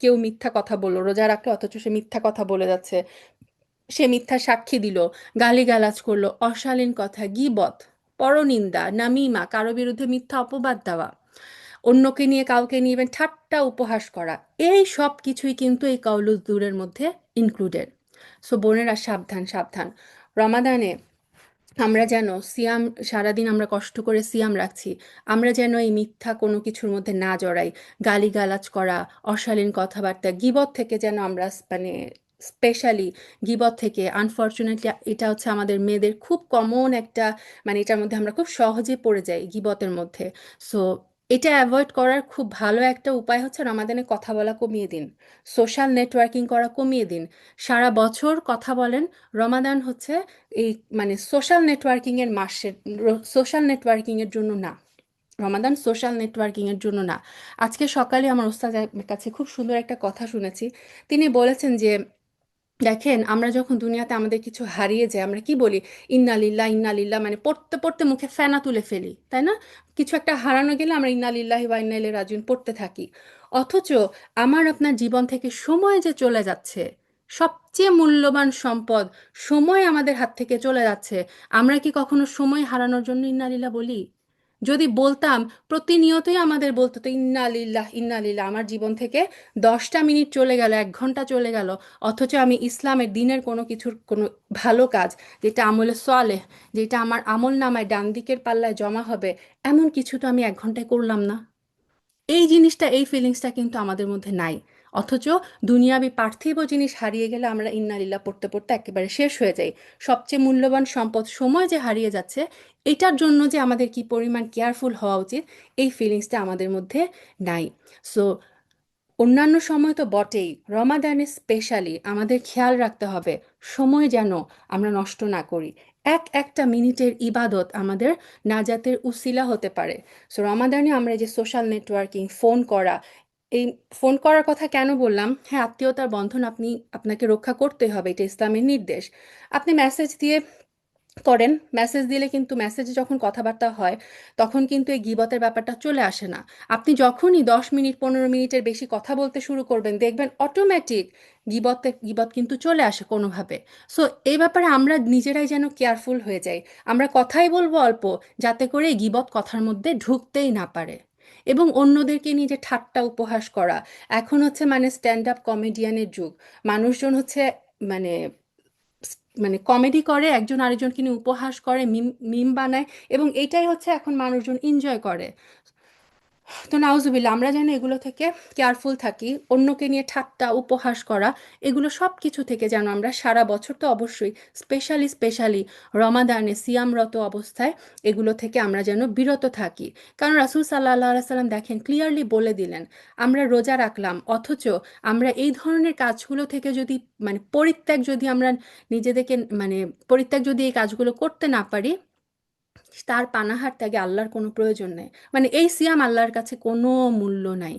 Speaker 1: কেউ মিথ্যা কথা বলল রোজা রাখলে, অথচ সে মিথ্যা কথা বলে যাচ্ছে, সে মিথ্যা সাক্ষী দিল, গালিগালাজ করলো, অশালীন কথা, গীবত, পরনিন্দা, নামিমা, কারো বিরুদ্ধে মিথ্যা অপবাদ দেওয়া, অন্যকে নিয়ে কাউকে নিয়ে ইভেন ঠাট্টা উপহাস করা, এই সব কিছুই কিন্তু এই কাউলুজ দূরের মধ্যে ইনক্লুডেড। সো বোনেরা, সাবধান সাবধান। রমাদানে আমরা যেন সিয়াম, সারাদিন আমরা কষ্ট করে সিয়াম রাখছি, আমরা যেন এই মিথ্যা কোনো কিছুর মধ্যে না জড়াই। গালিগালাজ করা, অশালীন কথাবার্তা, গীবত থেকে যেন আমরা মানে স্পেশালি গীবত থেকে, আনফর্চুনেটলি এটা হচ্ছে আমাদের মেয়েদের খুব কমন একটা, মানে এটার মধ্যে আমরা খুব সহজে পড়ে যাই গীবতের মধ্যে। সো এটা অ্যাভয়েড করার খুব ভালো একটা উপায় হচ্ছে রমাদানে কথা বলা কমিয়ে দিন, সোশ্যাল নেটওয়ার্কিং করা কমিয়ে দিন। সারা বছর কথা বলেন, রমাদান হচ্ছে এই মানে সোশ্যাল নেটওয়ার্কিং এর মাসের, সোশ্যাল নেটওয়ার্কিং এর জন্য না। রমাদান সোশ্যাল নেটওয়ার্কিং এর জন্য না। আজকে সকালে আমার ওস্তাদের কাছে খুব সুন্দর একটা কথা শুনেছি। তিনি বলেছেন যে দেখেন, আমরা যখন দুনিয়াতে আমাদের কিছু হারিয়ে যায়, আমরা কি বলি? ইন্না লিল্লাহ ইন্না লিল্লাহ, মানে পড়তে পড়তে মুখে ফেনা তুলে ফেলি, তাই না? কিছু একটা হারানো গেলে আমরা ইন্না লিল্লাহি ওয়া ইন্না ইলাইহি রাজিউন পড়তে থাকি। অথচ আমার আপনার জীবন থেকে সময় যে চলে যাচ্ছে, সবচেয়ে মূল্যবান সম্পদ, সময় আমাদের হাত থেকে চলে যাচ্ছে, আমরা কি কখনো সময় হারানোর জন্য ইন্না লিল্লাহ বলি? যদি বলতাম, প্রতিনিয়তই আমাদের বলতো তো ইন্না লিল্লাহ ইন্না লিল্লাহ, আমার জীবন থেকে 10টা মিনিট চলে গেল, 1 ঘন্টা চলে গেল, অথচ আমি ইসলামের দিনের কোনো কিছুর কোনো ভালো কাজ, যেটা আমলে সোয়ালেহ, যেটা আমার আমল নামায় ডান দিকের পাল্লায় জমা হবে, এমন কিছু তো আমি 1 ঘন্টায় করলাম না। এই জিনিসটা, এই ফিলিংসটা কিন্তু আমাদের মধ্যে নাই। অথচ দুনিয়াবি পার্থিব জিনিস হারিয়ে গেলে আমরা ইন্নালিল্লাহ পড়তে পড়তে একেবারে শেষ হয়ে যাই। সবচেয়ে মূল্যবান সম্পদ সময় যে হারিয়ে যাচ্ছে, এটার জন্য যে আমাদের কি পরিমাণ কেয়ারফুল হওয়া উচিত, এই ফিলিংসটা আমাদের মধ্যে নাই। সো অন্যান্য সময় তো বটেই, রমাদানে স্পেশালি আমাদের খেয়াল রাখতে হবে সময় যেন আমরা নষ্ট না করি। একটা মিনিটের ইবাদত আমাদের নাজাতের উসিলা হতে পারে। সো রমাদানে আমরা এই যে সোশ্যাল নেটওয়ার্কিং, ফোন করা, এই ফোন করার কথা কেন বললাম? হ্যাঁ, আত্মীয়তার বন্ধন আপনাকে রক্ষা করতে হবে, এটা ইসলামের নির্দেশ। আপনি মেসেজ দিয়ে করেন, মেসেজ দিলে কিন্তু মেসেজে যখন কথাবার্তা হয়, তখন কিন্তু এই গীবতের ব্যাপারটা চলে আসে না। আপনি যখনই 10 মিনিট 15 মিনিটের বেশি কথা বলতে শুরু করবেন, দেখবেন অটোমেটিক গীবত কিন্তু চলে আসে কোনোভাবে। সো এই ব্যাপারে আমরা নিজেরাই যেন কেয়ারফুল হয়ে যাই। আমরা কথাই বলবো অল্প, যাতে করে এই গীবত কথার মধ্যে ঢুকতেই না পারে। এবং অন্যদেরকে নিয়ে যে ঠাট্টা উপহাস করা, এখন হচ্ছে মানে স্ট্যান্ড আপ কমেডিয়ানের যুগ। মানুষজন হচ্ছে মানে মানে কমেডি করে, একজন আরেকজনকে নিয়ে উপহাস করে, মিম মিম বানায়, এবং এটাই হচ্ছে এখন মানুষজন এনজয় করে। তো নাউজুবিল্লাহ, আমরা যেন এগুলো থেকে কেয়ারফুল থাকি। অন্যকে নিয়ে ঠাট্টা উপহাস করা, এগুলো সব কিছু থেকে যেন আমরা সারা বছর তো অবশ্যই, স্পেশালি স্পেশালি রমাদানে সিয়ামরত অবস্থায় এগুলো থেকে আমরা যেন বিরত থাকি। কারণ রাসূল সাল্লাল্লাহু আলাইহি সাল্লাম দেখেন ক্লিয়ারলি বলে দিলেন, আমরা রোজা রাখলাম, অথচ আমরা এই ধরনের কাজগুলো থেকে যদি মানে পরিত্যাগ, যদি আমরা নিজেদেরকে মানে পরিত্যাগ যদি এই কাজগুলো করতে না পারি, তার পানাহার ত্যাগে আল্লাহর কোনো প্রয়োজন নেই। মানে এই সিয়াম আল্লাহর কাছে কোনো মূল্য নাই।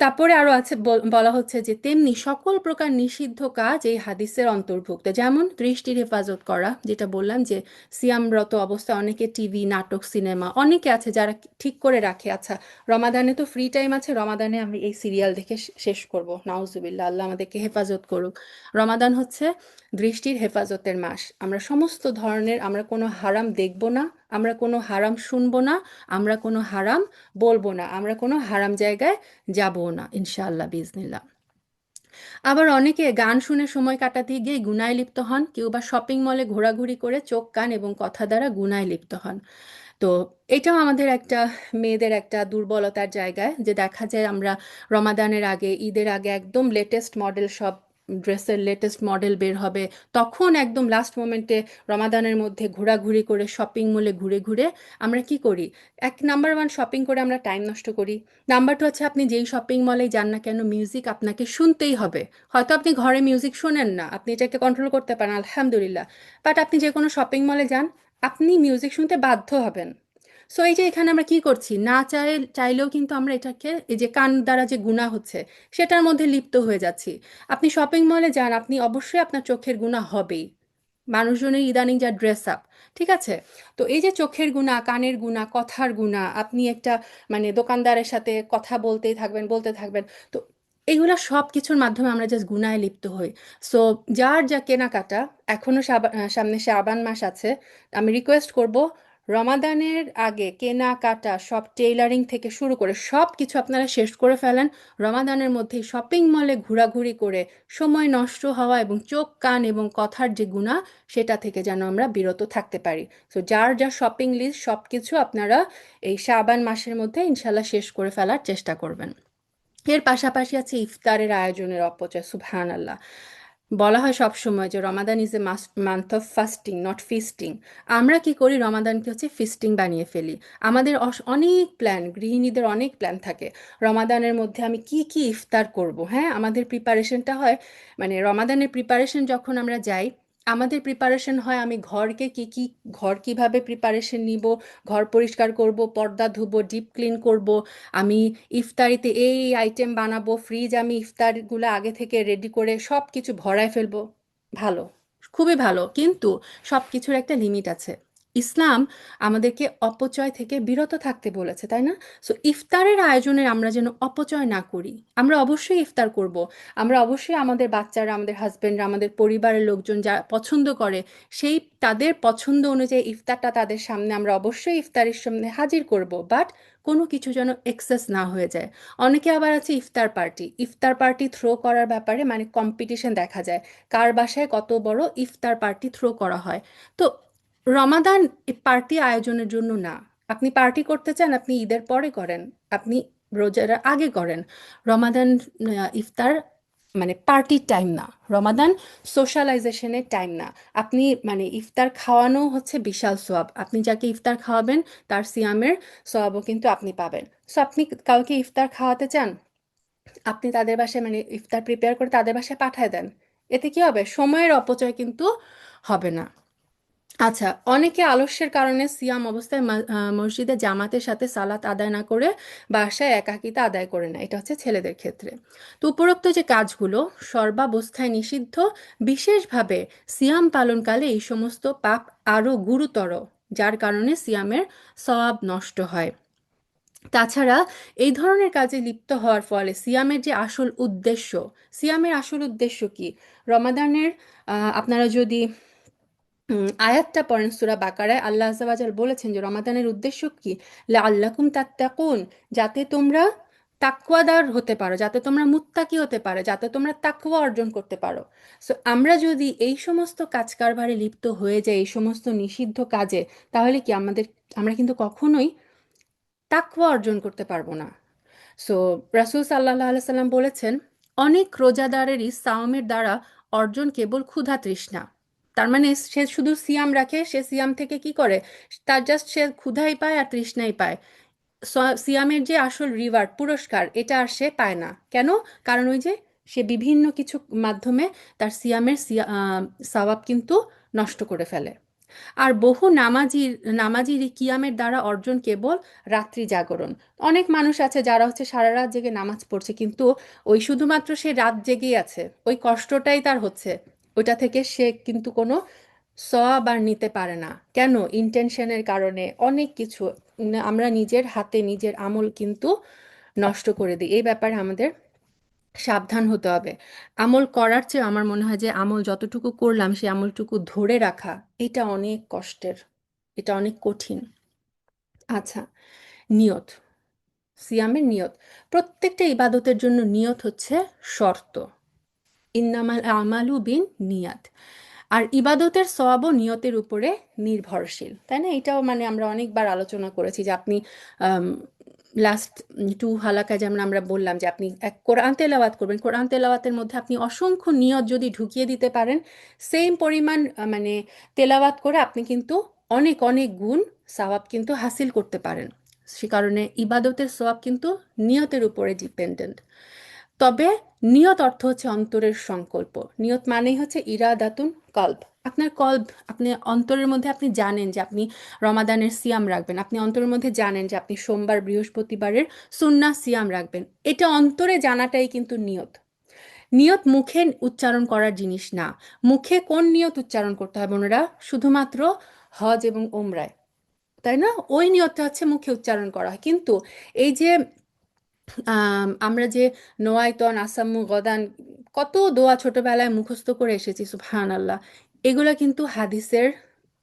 Speaker 1: তারপরে আরো আছে, বলা হচ্ছে যে তেমনি সকল প্রকার নিষিদ্ধ কাজ এই হাদিসের অন্তর্ভুক্ত, যেমন দৃষ্টির হেফাজত করা, যেটা বললাম যে সিয়ামরত অবস্থায় অনেকে টিভি, নাটক, সিনেমা, অনেকে আছে যারা ঠিক করে রাখে, আচ্ছা রমাদানে তো ফ্রি টাইম আছে, রমাদানে আমি এই সিরিয়াল দেখে শেষ করব, নাউজুবিল্লাহ, আল্লাহ আমাদেরকে হেফাজত করুক। রমাদান হচ্ছে দৃষ্টির হেফাজতের মাস। আমরা সমস্ত ধরনের, আমরা কোনো হারাম দেখব না, আমরা কোনো হারাম শুনবো না, আমরা কোনো হারাম বলবো না, আমরা কোনো হারাম জায়গায় যাবো না ইনশাআল্লাহ বিজনিল্লাহ। আবার অনেকে গান শুনে সময় কাটাতে গিয়ে গুনায় লিপ্ত হন, কেউ বা শপিং মলে ঘোরাঘুরি করে চোখ, কান এবং কথা দ্বারা গুনায় লিপ্ত হন। তো এটাও আমাদের একটা, মেয়েদের একটা দুর্বলতার জায়গায়, যে দেখা যায় আমরা রমাদানের আগে, ঈদের আগে একদম লেটেস্ট মডেল সব ড্রেসের লেটেস্ট মডেল বের হবে, তখন একদম লাস্ট মোমেন্টে রমাদানের মধ্যে ঘোরাঘুরি করে শপিং মলে ঘুরে ঘুরে আমরা কি করি, এক নাম্বার ওয়ান শপিং করে আমরা টাইম নষ্ট করি। নাম্বার টু হচ্ছে, আপনি যেই শপিং মলেই যান না কেন মিউজিক আপনাকে শুনতেই হবে। হয়তো আপনি ঘরে মিউজিক শোনেন না, আপনি এটাকে কন্ট্রোল করতে পারেন আলহামদুলিল্লাহ, বাট আপনি যে কোনো শপিং মলে যান, আপনি মিউজিক শুনতে বাধ্য হবেন। সো এই যে এখানে আমরা কি করছি, না চাইলেও কিন্তু আমরা এটাকে, এই যে কান দ্বারা যে গুনাহ হচ্ছে সেটার মধ্যে লিপ্ত হয়ে যাচ্ছি। আপনি শপিং মলে যান, আপনি অবশ্যই আপনার চোখের গুনাহ হবেই, মানুষজনের ইদানিং যা ড্রেস আপ, ঠিক আছে? তো এই যে চোখের গুণা, কানের গুণা, কথার গুণা, আপনি একটা মানে দোকানদারের সাথে কথা বলতেই থাকবেন, বলতে থাকবেন, তো এইগুলা সব কিছুর মাধ্যমে আমরা জাস্ট গুনায় লিপ্ত হই। সো যার যা কেনাকাটা, এখনো সামনে শ্রাবান মাস আছে, আমি রিকোয়েস্ট করব, রমাদানের আগে কেনাকাটা সব টেইলারিং থেকে শুরু করে সব কিছু আপনারা শেষ করে ফেলেন। রমাদানের মধ্যে শপিং মলে ঘোরাঘুরি করে সময় নষ্ট হওয়া এবং চোখ, কান এবং কথার যে গুণা, সেটা থেকে যেন আমরা বিরত থাকতে পারি। সো যার যা শপিং লিস্ট সব কিছু আপনারা এই শাবান মাসের মধ্যে ইনশাল্লাহ শেষ করে ফেলার চেষ্টা করবেন। এর পাশাপাশি আছে ইফতারের আয়োজনের অপচয়, সুবহান আল্লাহ। বলা হয় সব সময় যে Ramadan is a month of fasting not feasting. আমরা কি করি, রমাদানকে হচ্ছে ফিস্টিং বানিয়ে ফেলি। আমাদের অনেক প্ল্যান, গৃহিণীদের অনেক প্ল্যান থাকে, রমাদানের মধ্যে আমি কি কি ইফতার করব। হ্যাঁ, আমাদের প্রিপারেশনটা হয়, মানে রমাদানের প্রিপারেশন যখন আমরা যাই, আমাদের প্রিপারেশন হয় আমি ঘরকে কি কি, ঘর কিভাবে প্রিপারেশন নিব, ঘর পরিষ্কার করব, পর্দা ধুবো, ডিপ ক্লিন করব, আমি ইফতারিতে এই আইটেম বানাবো, ফ্রিজ আমি ইফতারগুলো আগে থেকে রেডি করে সব কিছু ভরায় ফেলবো। ভালো, খুবই ভালো, কিন্তু সব কিছুর একটা লিমিট আছে। ইসলাম আমাদেরকে অপচয় থেকে বিরত থাকতে বলেছে, তাই না? সো ইফতারের আয়োজনে আমরা যেন অপচয় না করি। আমরা অবশ্যই ইফতার করব, আমরা অবশ্যই আমাদের বাচ্চারা, আমাদের হাজবেন্ডরা, আমাদের পরিবারের লোকজন যা পছন্দ করে, সেই তাদের পছন্দ অনুযায়ী ইফতারটা তাদের সামনে আমরা অবশ্যই ইফতারের সামনে হাজির করব, বাট কোনো কিছু যেন এক্সেস না হয়ে যায়। অনেকে আবার আছে ইফতার পার্টি, ইফতার পার্টি থ্রো করার ব্যাপারে মানে কম্পিটিশন দেখা যায়, কার বাসায় কত বড় ইফতার পার্টি থ্রো করা হয়। তো রমাদান পার্টি আয়োজনের জন্য না। আপনি পার্টি করতে চান, আপনি ঈদের পরে করেন, আপনি রোজার আগে করেন। রমাদান ইফতার মানে পার্টির টাইম না, রমাদান সোশ্যালাইজেশনের টাইম না। আপনি মানে ইফতার খাওয়ানো হচ্ছে বিশাল সোয়াব, আপনি যাকে ইফতার খাওয়াবেন তার সিয়ামের সোয়াবও কিন্তু আপনি পাবেন। সো আপনি কাউকে ইফতার খাওয়াতে চান, আপনি তাদের বাসায় মানে ইফতার প্রিপেয়ার করে তাদের বাসায় পাঠায় দেন। এতে কি হবে, সময়ের অপচয় কিন্তু হবে না। আচ্ছা, অনেকে আলস্যের কারণে সিয়াম অবস্থায় মসজিদে জামাতের সাথে সালাত আদায় না করে বাসায় একাকিতা আদায় করে না, এটা হচ্ছে ছেলেদের ক্ষেত্রে। তো উপরোক্ত যে কাজগুলো সর্বাবস্থায় নিষিদ্ধ, বিশেষভাবে সিয়াম পালনকালে এই সমস্ত পাপ আরো গুরুতর, যার কারণে সিয়ামের সওয়াব নষ্ট হয়। তাছাড়া এই ধরনের কাজে লিপ্ত হওয়ার ফলে সিয়ামের যে আসল উদ্দেশ্য, সিয়ামের আসল উদ্দেশ্য কি? রমাদানের আপনারা যদি আয়াতটা পড়েন সূরা বাকারায়, আল্লাহ আযজা ওয়া জাল বলেছেন যে রমাদানের উদ্দেশ্য কি, লাআল্লাকুম তাত্তাকুন, যাতে তোমরা তাকওয়াদার হতে পারো, যাতে তোমরা মুত্তাকি হতে পারো, যাতে তোমরা তাকওয়া অর্জন করতে পারো। সো আমরা যদি এই সমস্ত কাজ কারবারে লিপ্ত হয়ে যাই, এই সমস্ত নিষিদ্ধ কাজে, তাহলে কি আমরা কিন্তু কখনোই তাকওয়া অর্জন করতে পারবো না। সো রাসূল সাল্লাল্লাহু আলাইহি সাল্লাম বলেছেন, অনেক রোজাদারেরই সাওমের দ্বারা অর্জন কেবল ক্ষুধা তৃষ্ণা। তার মানে সে শুধু সিয়াম রাখে, সে সিয়াম থেকে কি করে, তার জাস্ট সে ক্ষুধাই পায় আর তৃষ্ণাই পায়। সিয়ামের যে আসল রিওয়ার্ড, পুরস্কার, এটা আর সে পায় না। কেন? কারণ ওই যে সে বিভিন্ন কিছু মাধ্যমে তার সিয়ামের সওয়াব কিন্তু নষ্ট করে ফেলে। আর বহু নামাজির এই কিয়ামের দ্বারা অর্জন কেবল রাত্রি জাগরণ। অনেক মানুষ আছে যারা হচ্ছে সারা রাত জেগে নামাজ পড়ছে, কিন্তু ওই শুধুমাত্র সে রাত জেগেই আছে, ওই কষ্টটাই তার হচ্ছে, ওইটা থেকে সে কিন্তু কোনো সওয়াব আর নিতে পারে না। কেন? ইন্টেনশনের কারণে অনেক কিছু আমরা নিজের হাতে নিজের আমল কিন্তু নষ্ট করে দিই। এই ব্যাপারে আমাদের সাবধান হতে হবে। আমল করার চেয়ে আমার মনে হয় যে আমল যতটুকু করলাম সেই আমলটুকু ধরে রাখা, এটা অনেক কষ্টের, এটা অনেক কঠিন। আচ্ছা, নিয়ত, সিয়ামের নিয়ত। প্রত্যেকটা ইবাদতের জন্য নিয়ত হচ্ছে শর্ত। ইন্নামাল আমালু বিন নিয়াত। আর ইবাদতের সওয়াবও নিয়তের উপরে নির্ভরশীল, তাই না? এটাও মানে আমরা অনেকবার আলোচনা করেছি যে আপনি লাস্ট টু হালাকা যেমন আমরা বললাম যে আপনি এক কোরআন তেলাওয়াত করবেন, কোরআন তেলাওয়াতের মধ্যে আপনি অসংখ্য নিয়ত যদি ঢুকিয়ে দিতে পারেন, সেম পরিমাণ মানে তেলাওয়াত করে আপনি কিন্তু অনেক অনেক গুণ সওয়াব কিন্তু হাসিল করতে পারেন। সে কারণে ইবাদতের সওয়াব কিন্তু নিয়তের উপরে ডিপেন্ডেন্ট। তবে নিয়ত অর্থ হচ্ছে অন্তরের সংকল্প। নিয়ত মানেই হচ্ছে ইরাদাতুন কলব। আপনার কলব, আপনি অন্তরের মধ্যে আপনি জানেন যে আপনি রমাদানের সিয়াম রাখবেন, আপনি অন্তরের মধ্যে জানেন যে আপনি সোমবার বৃহস্পতিবারের সুন্নাহ সিয়াম রাখবেন। এটা অন্তরে জানাটাই কিন্তু নিয়ত। নিয়ত মুখে উচ্চারণ করার জিনিস না। মুখে কোন নিয়ত উচ্চারণ করতে হয় বোনেরা? শুধুমাত্র হজ এবং ওমরায়, তাই না? ওই নিয়তটা হচ্ছে মুখে উচ্চারণ করা হয়। কিন্তু এই যে আমরা যে নোয়াইতন আসাম্মু গদান কত দোয়া ছোটবেলায় মুখস্থ করে এসেছি, সুবহান আল্লাহ, এগুলা কিন্তু হাদিসের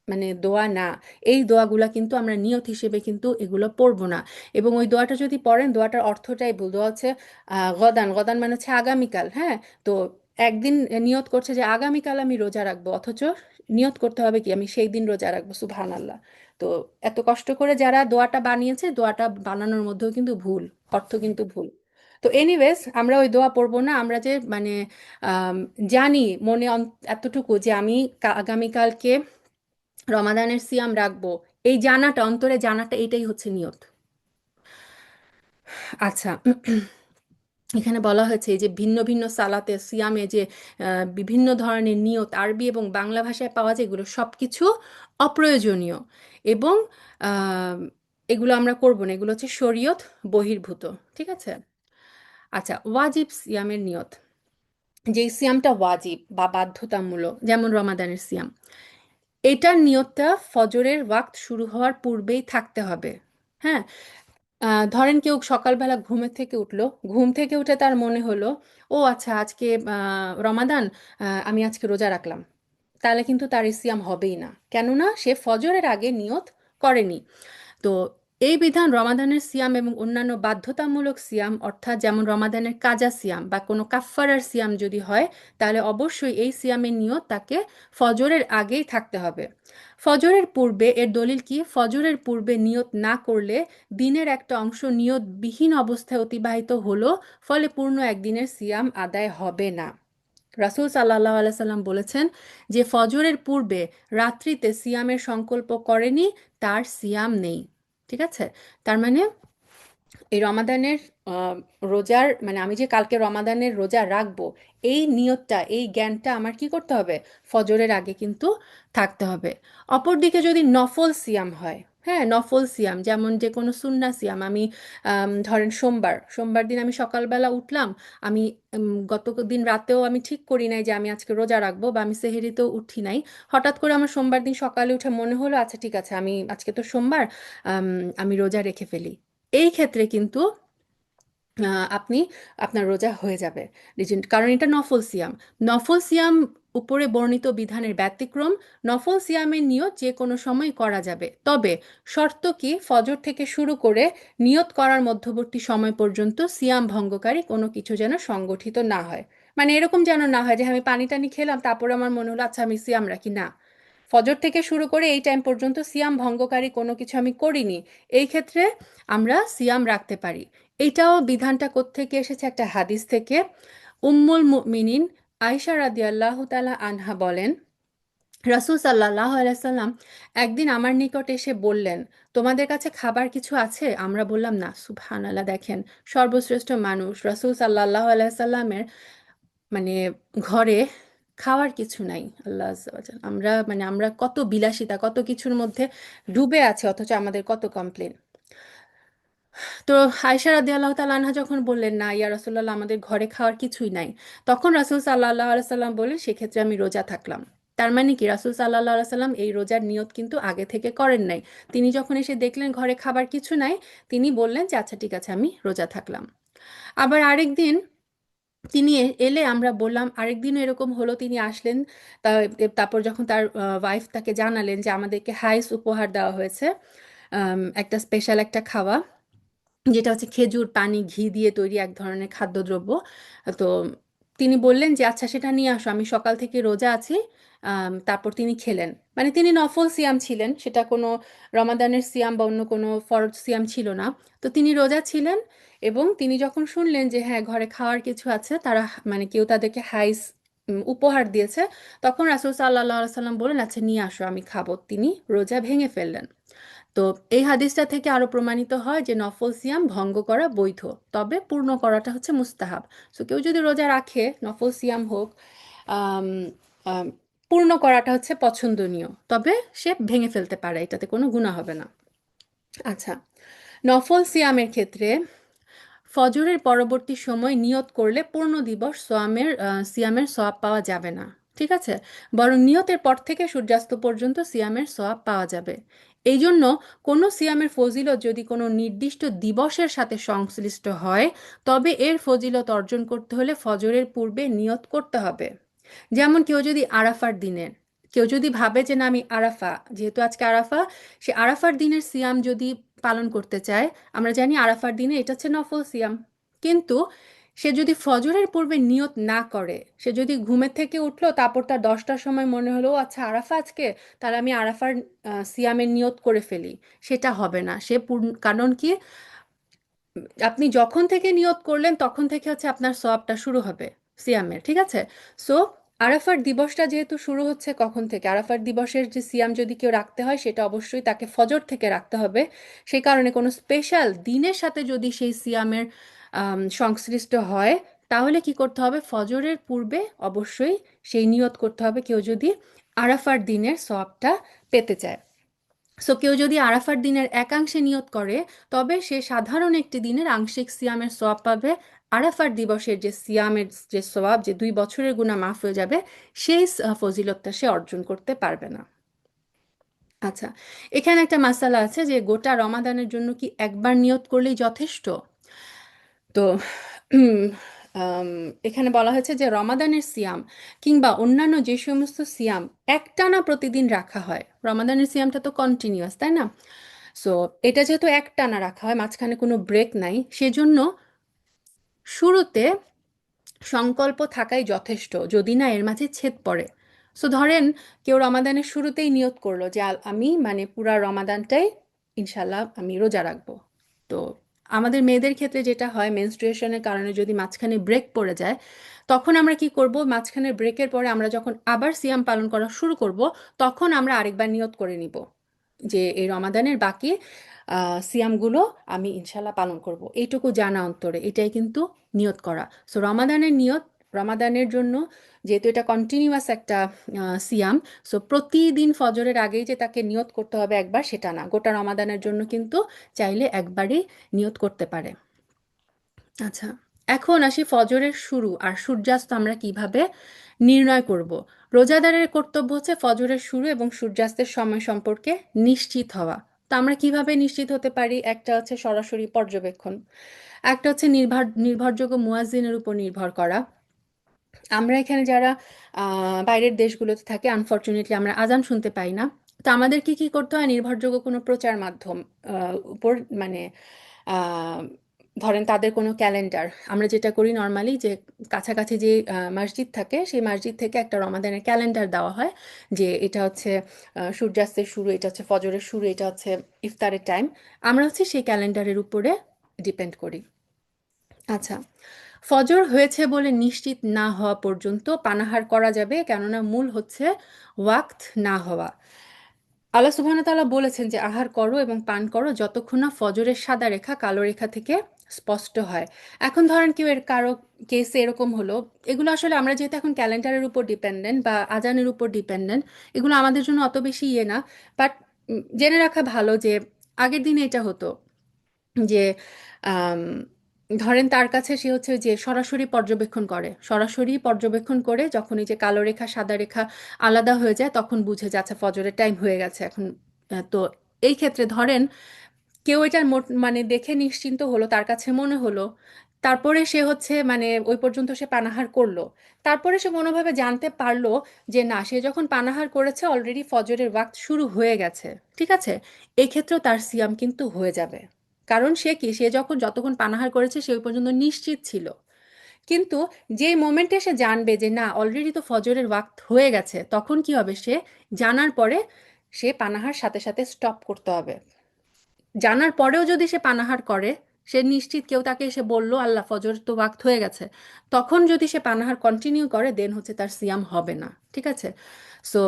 Speaker 1: মানে দোয়া না। এই দোয়াগুলা কিন্তু আমরা নিয়ত হিসেবে কিন্তু এগুলো পড়বো না। এবং ওই দোয়াটা যদি পড়েন, দোয়াটার অর্থটাই ভুল। দোয়া হচ্ছে গদান, গদান মানে হচ্ছে আগামীকাল, হ্যাঁ? তো একদিন নিয়ত করছে যে আগামীকাল আমি রোজা রাখবো, অথচ নিয়ত করতে হবে কি আমি সেই দিন রোজা রাখবো, সুবহান আল্লাহ। তো এত কষ্ট করে যারা দোয়াটা বানিয়েছে, দোয়াটা বানানোর মধ্যেও কিন্তু ভুল, অর্থ কিন্তু ভুল। তো এনিওয়েজ, আমরা ওই দোয়া পড়বো না। আমরা যে মানে আম, জানি মনে এতটুকু যে আমি আগামীকালকে রমাদানের সিয়াম রাখবো, এই জানাটা, অন্তরে জানাটা, এটাই হচ্ছে নিয়ত। আচ্ছা, এখানে বলা হয়েছে এই যে ভিন্ন ভিন্ন সালাতে সিয়ামে যে বিভিন্ন ধরনের নিয়ত আরবি এবং বাংলা ভাষায় পাওয়া যায়, এগুলো সব কিছু অপ্রয়োজনীয় এবং আহ, এগুলো আমরা করব না, এগুলো হচ্ছে শরীয়ত বহির্ভূত। ঠিক আছে। আচ্ছা, ওয়াজিব সিয়ামের নিয়ত। যেই সিয়ামটা ওয়াজিব বা বাধ্যতামূলক, যেমন রমাদানের সিয়াম, এটার নিয়তটা ফজরের ওয়াক্ত শুরু হওয়ার পূর্বেই থাকতে হবে। হ্যাঁ। ধরেন কেউ সকালবেলা ঘুমের থেকে উঠলো, ঘুম থেকে উঠে তার মনে হলো ও আচ্ছা আজকে রমাদান, আমি আজকে রোজা রাখলাম, তাহলে কিন্তু তার সিয়াম হবেই না, কেননা সে ফজরের আগে নিয়ত করেনি। তো এই বিধান রমাদানের সিয়াম এবং অন্যান্য বাধ্যতামূলক সিয়াম, অর্থাৎ যেমন রমাদানের কাজা সিয়াম বা কোনো কাফফারার সিয়াম যদি হয়, তাহলে অবশ্যই এই সিয়ামের নিয়ত তাকে ফজরের আগেই থাকতে হবে। ফজরের পূর্বে, এর দলিল কি? ফজরের পূর্বে নিয়ত না করলে দিনের একটা অংশ নিয়তবিহীন অবস্থায় অতিবাহিত হলো, ফলে পূর্ণ একদিনের সিয়াম আদায় হবে না। রাসূল সাল্লাল্লাহু আলাইহি সাল্লাম বলেছেন যে ফজরের পূর্বে রাত্রিতে সিয়ামের সংকল্প করেনি, তার সিয়াম নেই। ঠিক আছে। তার মানে এই রমাদানের আহ, রোজার মানে আমি যে কালকে রমাদানের রোজা রাখবো, এই নিয়তটা, এই জ্ঞানটা আমার কি করতে হবে? ফজরের আগে কিন্তু থাকতে হবে। অপরদিকে যদি নফল সিয়াম হয়, হ্যাঁ, নফল সিয়াম যেমন যে কোনো সুন্নাহ সিয়াম, আমি ধরেন সোমবার, সোমবার দিন আমি সকালবেলা উঠলাম, আমি গত দিন রাতেও আমি ঠিক করি নাই যে আমি আজকে রোজা রাখবো, বা আমি সেহেরিতেও উঠি নাই, হঠাৎ করে আমার সোমবার দিন সকালে উঠে মনে হলো আচ্ছা ঠিক আছে, আমি আজকে তো সোমবার, আম, আমি রোজা রেখে ফেলি। এই ক্ষেত্রে কিন্তু আপনি, আপনার রোজা হয়ে যাবে। কারণ এটা নফল সিয়াম। নফল সিয়াম উপরে বর্ণিত বিধানের ব্যতিক্রম। নফল সিয়ামের নিয়ত যে কোনো সময় করা যাবে, তবে শর্ত কি? ফজর থেকে শুরু করে নিয়ত করার মধ্যবর্তী সময় পর্যন্ত সিয়াম ভঙ্গকারী কোনো কিছু যেন সংগঠিত না হয়। মানে এরকম যেন না হয় যে আমি পানি টানি খেলাম, তারপরে আমার মনে হলো আচ্ছা আমি সিয়াম রাখি, না, ফজর থেকে শুরু করে এই টাইম পর্যন্ত সিয়াম ভঙ্গকারী কোনো কিছু আমি করিনি, এই ক্ষেত্রে আমরা সিয়াম রাখতে পারি। এটাও বিধানটা কোত্থেকে এসেছে? একটা হাদিস থেকে। উম্মুল মুমিনিন আয়েশা রাদিয়াল্লাহু তাআলা আনহা বলেন, রাসূল সাল্লাল্লাহু আলাইহি সাল্লাম একদিন আমার নিকট এসে বললেন, তোমাদের কাছে খাবার কিছু আছে? আমরা বললাম না। সুবহানাল্লাহ, দেখেন, সর্বশ্রেষ্ঠ মানুষ রাসূল সাল্লাল্লাহু আলাইহি সাল্লামের মানে ঘরে খাওয়ার কিছু নাই। আল্লাহ আজ্জা ওয়া জাল। আমরা মানে আমরা কত বিলাসিতা, কত কিছুর মধ্যে ডুবে আছে, অথচ আমাদের কত কমপ্লেন। তো আয়েশা রাদিয়াল্লাহু তাআলা আনহা যখন বললেন, না ইয়া রাসূলুল্লাহ, আমাদের ঘরে খাওয়ার কিছুই নাই, তখন রাসূল সাল্লাল্লাহু আলাইহি সাল্লাম বললেন, সেক্ষেত্রে আমি রোজা থাকলাম। তার মানে কি, রাসূল সাল্লাল্লাহু আলাইহি সাল্লাম এই রোজার নিয়ত কিন্তু আগে থেকে করেন নাই। তিনি যখন এসে দেখলেন ঘরে খাবার কিছু নাই, তিনি বললেন যে আচ্ছা ঠিক আছে, আমি রোজা থাকলাম। আবার আরেকদিন তিনি এলে আমরা বললাম, আরেকদিনও এরকম হলো, তিনি আসলেন। তারপর যখন তার ওয়াইফ তাকে জানালেন যে আমাদেরকে হাইস উপহার দেওয়া হয়েছে, একটা স্পেশাল একটা খাওয়া, যেটা হচ্ছে খেজুর পানি ঘি দিয়ে তৈরি এক ধরনের খাদ্যদ্রব্য। তো তিনি বললেন যে আচ্ছা সেটা নিয়ে আসো, আমি সকাল থেকে রোজা আছি। তারপর তিনি খেলেন, মানে তিনি নফল সিয়াম ছিলেন, সেটা কোনো রমাদানের সিয়াম বা অন্য কোনো ফরজ সিয়াম ছিল না। তো তিনি রোজা ছিলেন, এবং তিনি যখন শুনলেন যে হ্যাঁ ঘরে খাওয়ার কিছু আছে, তারা মানে কেউ তাদেরকে হাইস উপহার দিয়েছে, তখন রাসূল সাল্লাল্লাহু আলাইহি সাল্লাম বলেন আচ্ছা নিয়ে আসো, আমি খাবো। তিনি রোজা ভেঙে ফেললেন। তো এই হাদিসটা থেকে আরো প্রমাণিত হয় যে নফল সিয়াম ভঙ্গ করা বৈধ, তবে পূর্ণ করাটা হচ্ছে মুস্তাহাব। সো কেউ যদি রোজা রাখে, নফল সিয়াম হোক, আম, আম, পূর্ণ করাটা হচ্ছে পছন্দনীয়, তবে সে ভেঙে ফেলতে পারে, এটাতে কোনো গুনাহ হবে না। আচ্ছা, নফল সিয়ামের ক্ষেত্রে ফজরের পরবর্তী সময় নিয়ত করলে পূর্ণ দিবস সিয়ামের সওয়াব পাওয়া যাবে না। ঠিক আছে, বরং নিয়তের পর থেকে সূর্যাস্ত পর্যন্ত সিয়ামের সওয়াব পাওয়া যাবে। এই জন্য কোনো সিয়ামের ফজিলত যদি কোনো নির্দিষ্ট দিবসের সাথে সংশ্লিষ্ট হয়, তবে এর ফজিলত অর্জন করতে হলে ফজরের পূর্বে নিয়ত করতে হবে। যেমন কেউ যদি আরাফার দিনের, কেউ যদি ভাবে যে না আমি আরাফা, যেহেতু আজকে আরাফা, সে আরাফার দিনের সিয়াম যদি পালন করতে চায়, আমরা জানি আরাফার দিনে এটা হচ্ছে নফল সিয়াম, কিন্তু সে যদি ফজরের পূর্বে নিয়ত না করে, সে যদি ঘুমের থেকে উঠলো, তারপর তার 10টার সময় মনে হলো "ও আচ্ছা আরাফা আজকে, তাহলে আমি আরাফার সিয়ামের নিয়ত করে ফেলি", সেটা হবে না। কারণ কি, আপনি যখন থেকে নিয়ত করলেন তখন থেকে হচ্ছে আপনার সওয়াবটা শুরু হবে সিয়ামের। ঠিক আছে, সো আরাফার দিবসটা যেহেতু শুরু হচ্ছে কখন থেকে, আরাফার দিবসের যে সিয়াম যদি কেউ রাখতে হয়, সেটা অবশ্যই তাকে ফজর থেকে রাখতে হবে। সেই কারণে কোনো স্পেশাল দিনের সাথে যদি সেই সিয়ামের সংশ্লিষ্ট হয়, তাহলে কি করতে হবে, ফজরের পূর্বে অবশ্যই সেই নিয়ত করতে হবে, কেউ যদি আরাফার দিনের সওয়াবটা পেতে চায়। সো কেউ যদি আরাফার দিনের একাংশে নিয়ত করে, তবে সে সাধারণ একটি দিনের আংশিক সিয়ামের সওয়াব পাবে। আরাফার দিবসের যে সিয়ামের যে সওয়াব, যে 2 বছরের গুনাহ মাফ হয়ে যাবে, সেই ফজিলতটা সে অর্জন করতে পারবে না। আচ্ছা, এখানে একটা মাসালা আছে যে গোটা রমাদানের জন্য কি একবার নিয়ত করলেই যথেষ্ট? তো উম, আম, এখানে বলা হয়েছে যে রমাদানের সিয়াম কিংবা অন্যান্য যে সমস্ত সিয়াম একটানা প্রতিদিন রাখা হয়, রমাদানের সিয়ামটা তো কন্টিনিউয়াস, তাই না? সো এটা যেহেতু একটানা রাখা হয়, মাঝখানে কোনো ব্রেক নাই, সেজন্য শুরুতে সংকল্প থাকাই যথেষ্ট, যদি না এর মাঝে ছেদ পড়ে। সো ধরেন কেউ রমাদানের শুরুতেই নিয়ত করলো যে আমি মানে পুরা রমাদানটাই ইনশাল্লাহ আমি রোজা রাখবো। তো আমাদের মেয়েদের ক্ষেত্রে যেটা হয়, মেনস্ট্রুয়েশনের কারণে যদি মাঝখানে ব্রেক পড়ে যায়, তখন আমরা কি করব, মাঝখানে ব্রেকের পরে আমরা যখন আবার সিয়াম পালন করা শুরু করব, তখন আমরা আরেকবার নিয়ত করে নিব যে এই রমাদানের বাকি সিয়ামগুলো আমি ইনশাল্লাহ পালন করব, এইটুকু জানা অন্তরে, এটাই কিন্তু নিয়ত করা। সো রমাদানের নিয়ত, রমাদানের জন্য যেহেতু এটা কন্টিনিউয়াস একটা সিয়াম, সো প্রতিদিন ফজরের আগেই যে তাকে নিয়ত করতে হবে একবার, সেটা না, গোটা রমাদানের জন্য কিন্তু চাইলে একবারই নিয়ত করতে পারে। আচ্ছা, এখন আসি ফজরের শুরু আর সূর্যাস্ত আমরা কিভাবে নির্ণয় করব। রোজাদারের কর্তব্য হচ্ছে ফজরের শুরু এবং সূর্যাস্তের সময় সম্পর্কে নিশ্চিত হওয়া। তো আমরা কিভাবে নিশ্চিত হতে পারি? একটা হচ্ছে সরাসরি পর্যবেক্ষণ, একটা হচ্ছে নির্ভরযোগ্য মুয়াজ্জিনের উপর নির্ভর করা। আমরা এখানে যারা বাইরের দেশগুলোতে থাকি, আনফরচুনেটলি আমরা আজান শুনতে পাই না। তো আমাদের কি কি করতে হয়, নির্ভরযোগ্য কোনো প্রচার মাধ্যম উপর মানে আহ, ধরেন তাদের কোনো ক্যালেন্ডার, আমরা যেটা করি নর্মালি যে কাছাকাছি যে মসজিদ থাকে, সেই মসজিদ থেকে একটা রমাদানের ক্যালেন্ডার দেওয়া হয়, যে এটা হচ্ছে সূর্যাস্তের শুরু, এটা হচ্ছে ফজরের শুরু, এটা হচ্ছে ইফতারের টাইম। আমরা হচ্ছে সেই ক্যালেন্ডারের উপরে ডিপেন্ড করি। আচ্ছা, ফজর হয়েছে বলে নিশ্চিত না হওয়া পর্যন্ত পানাহার করা যাবে, কেননা মূল হচ্ছে ওয়াক্ত না হওয়া। আল্লাহ সুবহানাহু ওয়া তাআলা বলেছেন যে আহার করো এবং পান করো যতক্ষণ না ফজরের সাদা রেখা কালো রেখা থেকে স্পষ্ট হয়। এখন ধরেন কেউ এর কারো কেসে এরকম হলো, এগুলো আসলে আমরা যেহেতু এখন ক্যালেন্ডারের উপর ডিপেন্ডেন্ট বা আজানের উপর ডিপেন্ডেন্ট, এগুলো আমাদের জন্য অত বেশি ইয়ে না। বাট জেনে রাখা ভালো যে আগের দিনে এটা হতো যে আম, ধরেন তার কাছে সে হচ্ছে যে সরাসরি পর্যবেক্ষণ করে যখন এই যে কালো রেখা সাদা রেখা আলাদা হয়ে যায় তখন বুঝে যে আচ্ছা ফজরের টাইম হয়ে গেছে এখন। তো এই ক্ষেত্রে ধরেন কেউ এটা মানে দেখে নিশ্চিন্ত হলো, তার কাছে মনে হলো, তারপরে সে হচ্ছে মানে ওই পর্যন্ত সে পানাহার করলো, তারপরে সে কোনোভাবে জানতে পারলো যে না, সে যখন পানাহার করেছে অলরেডি ফজরের ওয়াক্ত শুরু হয়ে গেছে, ঠিক আছে, এই ক্ষেত্রেও তার সিয়াম কিন্তু হয়ে যাবে। কারণ সে কি, সে যখন যতক্ষণ পানাহার করেছে সে ওই পর্যন্ত নিশ্চিত ছিল। কিন্তু যেই মোমেন্টে সে জানবে যে না অলরেডি তো ফজরের ওয়াক্ত হয়ে গেছে, তখন কি হবে, সে জানার পরে সে পানাহার সাথে সাথে স্টপ করতে হবে। জানার পরেও যদি সে পানাহার করে, সে নিশ্চিত কেউ তাকে এসে বলল আল্লাহ ফজর তো ওয়াক্ত হয়ে গেছে, তখন যদি সে পানাহার কন্টিনিউ করে দেন হচ্ছে তার সিয়াম হবে না, ঠিক আছে। সো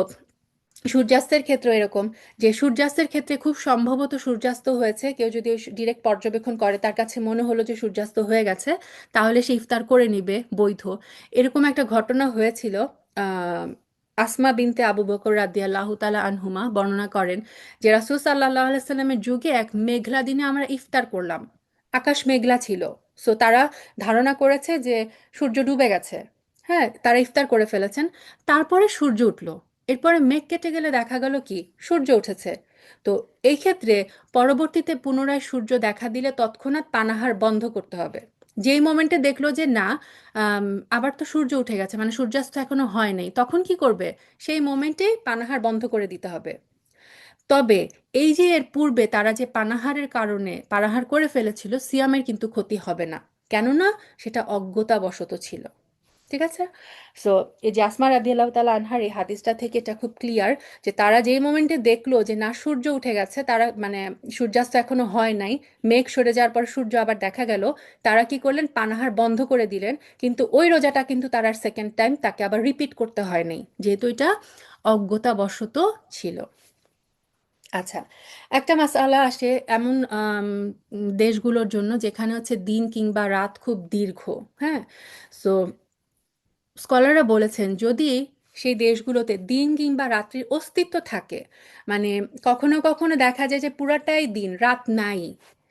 Speaker 1: সূর্যাস্তের ক্ষেত্রে এরকম, যে সূর্যাস্তের ক্ষেত্রে খুব সম্ভবত সূর্যাস্ত হয়েছে, কেউ যদি ডিরেক্ট পর্যবেক্ষণ করে তার কাছে মনে হলো যে সূর্যাস্ত হয়ে গেছে, তাহলে সে ইফতার করে নিবে, বৈধ। এরকম একটা ঘটনা হয়েছিল। আহ আসমা বিনতে আবু বকর রাদিয়াল্লাহু তাআলা আনহুমা বর্ণনা করেন যে রাসূল সাল্লাল্লাহু আলাইহি সাল্লামের যুগে এক মেঘলা দিনে আমরা ইফতার করলাম। আকাশ মেঘলা ছিল। সো তারা ধারণা করেছে যে সূর্য ডুবে গেছে। হ্যাঁ, তারা ইফতার করে ফেলেছেন। তারপরে সূর্য উঠলো। এরপরে মেঘ কেটে গেলে দেখা গেল কি সূর্য উঠেছে। তো এই ক্ষেত্রে পরবর্তীতে পুনরায় সূর্য দেখা দিলে তৎক্ষণাৎ পানাহার বন্ধ করতে হবে। যেই মোমেন্টে দেখলো যে না, আম, আবার তো সূর্য উঠে গেছে মানে সূর্যাস্ত এখনো হয় নাই, তখন কি করবে, সেই মোমেন্টেই পানাহার বন্ধ করে দিতে হবে। তবে এই যে এর পূর্বে তারা যে পানাহারের কারণে পানাহার করে ফেলেছিল, সিয়ামের কিন্তু ক্ষতি হবে না, কেননা সেটা অজ্ঞতাবশত ছিল, ঠিক আছে। সো এই যে আসমা রাদিয়াল্লাহু তাআলা আনহার এই হাদিসটা থেকে এটা খুব ক্লিয়ার যে তারা যেই মোমেন্টে দেখলো যে না সূর্য উঠে গেছে, তারা মানে সূর্যাস্ত এখনো হয় নাই, মেঘ সরে যাওয়ার পর সূর্য আবার দেখা গেল, তারা কি করলেন, পানাহার বন্ধ করে দিলেন। কিন্তু ওই রোজাটা কিন্তু তার আর সেকেন্ড টাইম তাকে আবার রিপিট করতে হয় নাই, যেহেতু এটা অজ্ঞতাবশত ছিল। আচ্ছা, একটা মাসালা আসে এমন দেশগুলোর জন্য যেখানে হচ্ছে দিন কিংবা রাত খুব দীর্ঘ। হ্যাঁ, সো স্কলাররা বলেছেন যদি সেই দেশগুলোতে দিন কিংবা রাত্রির অস্তিত্ব থাকে, মানে কখনো কখনো দেখা যায় যে পুরাটাই দিন রাত নাই,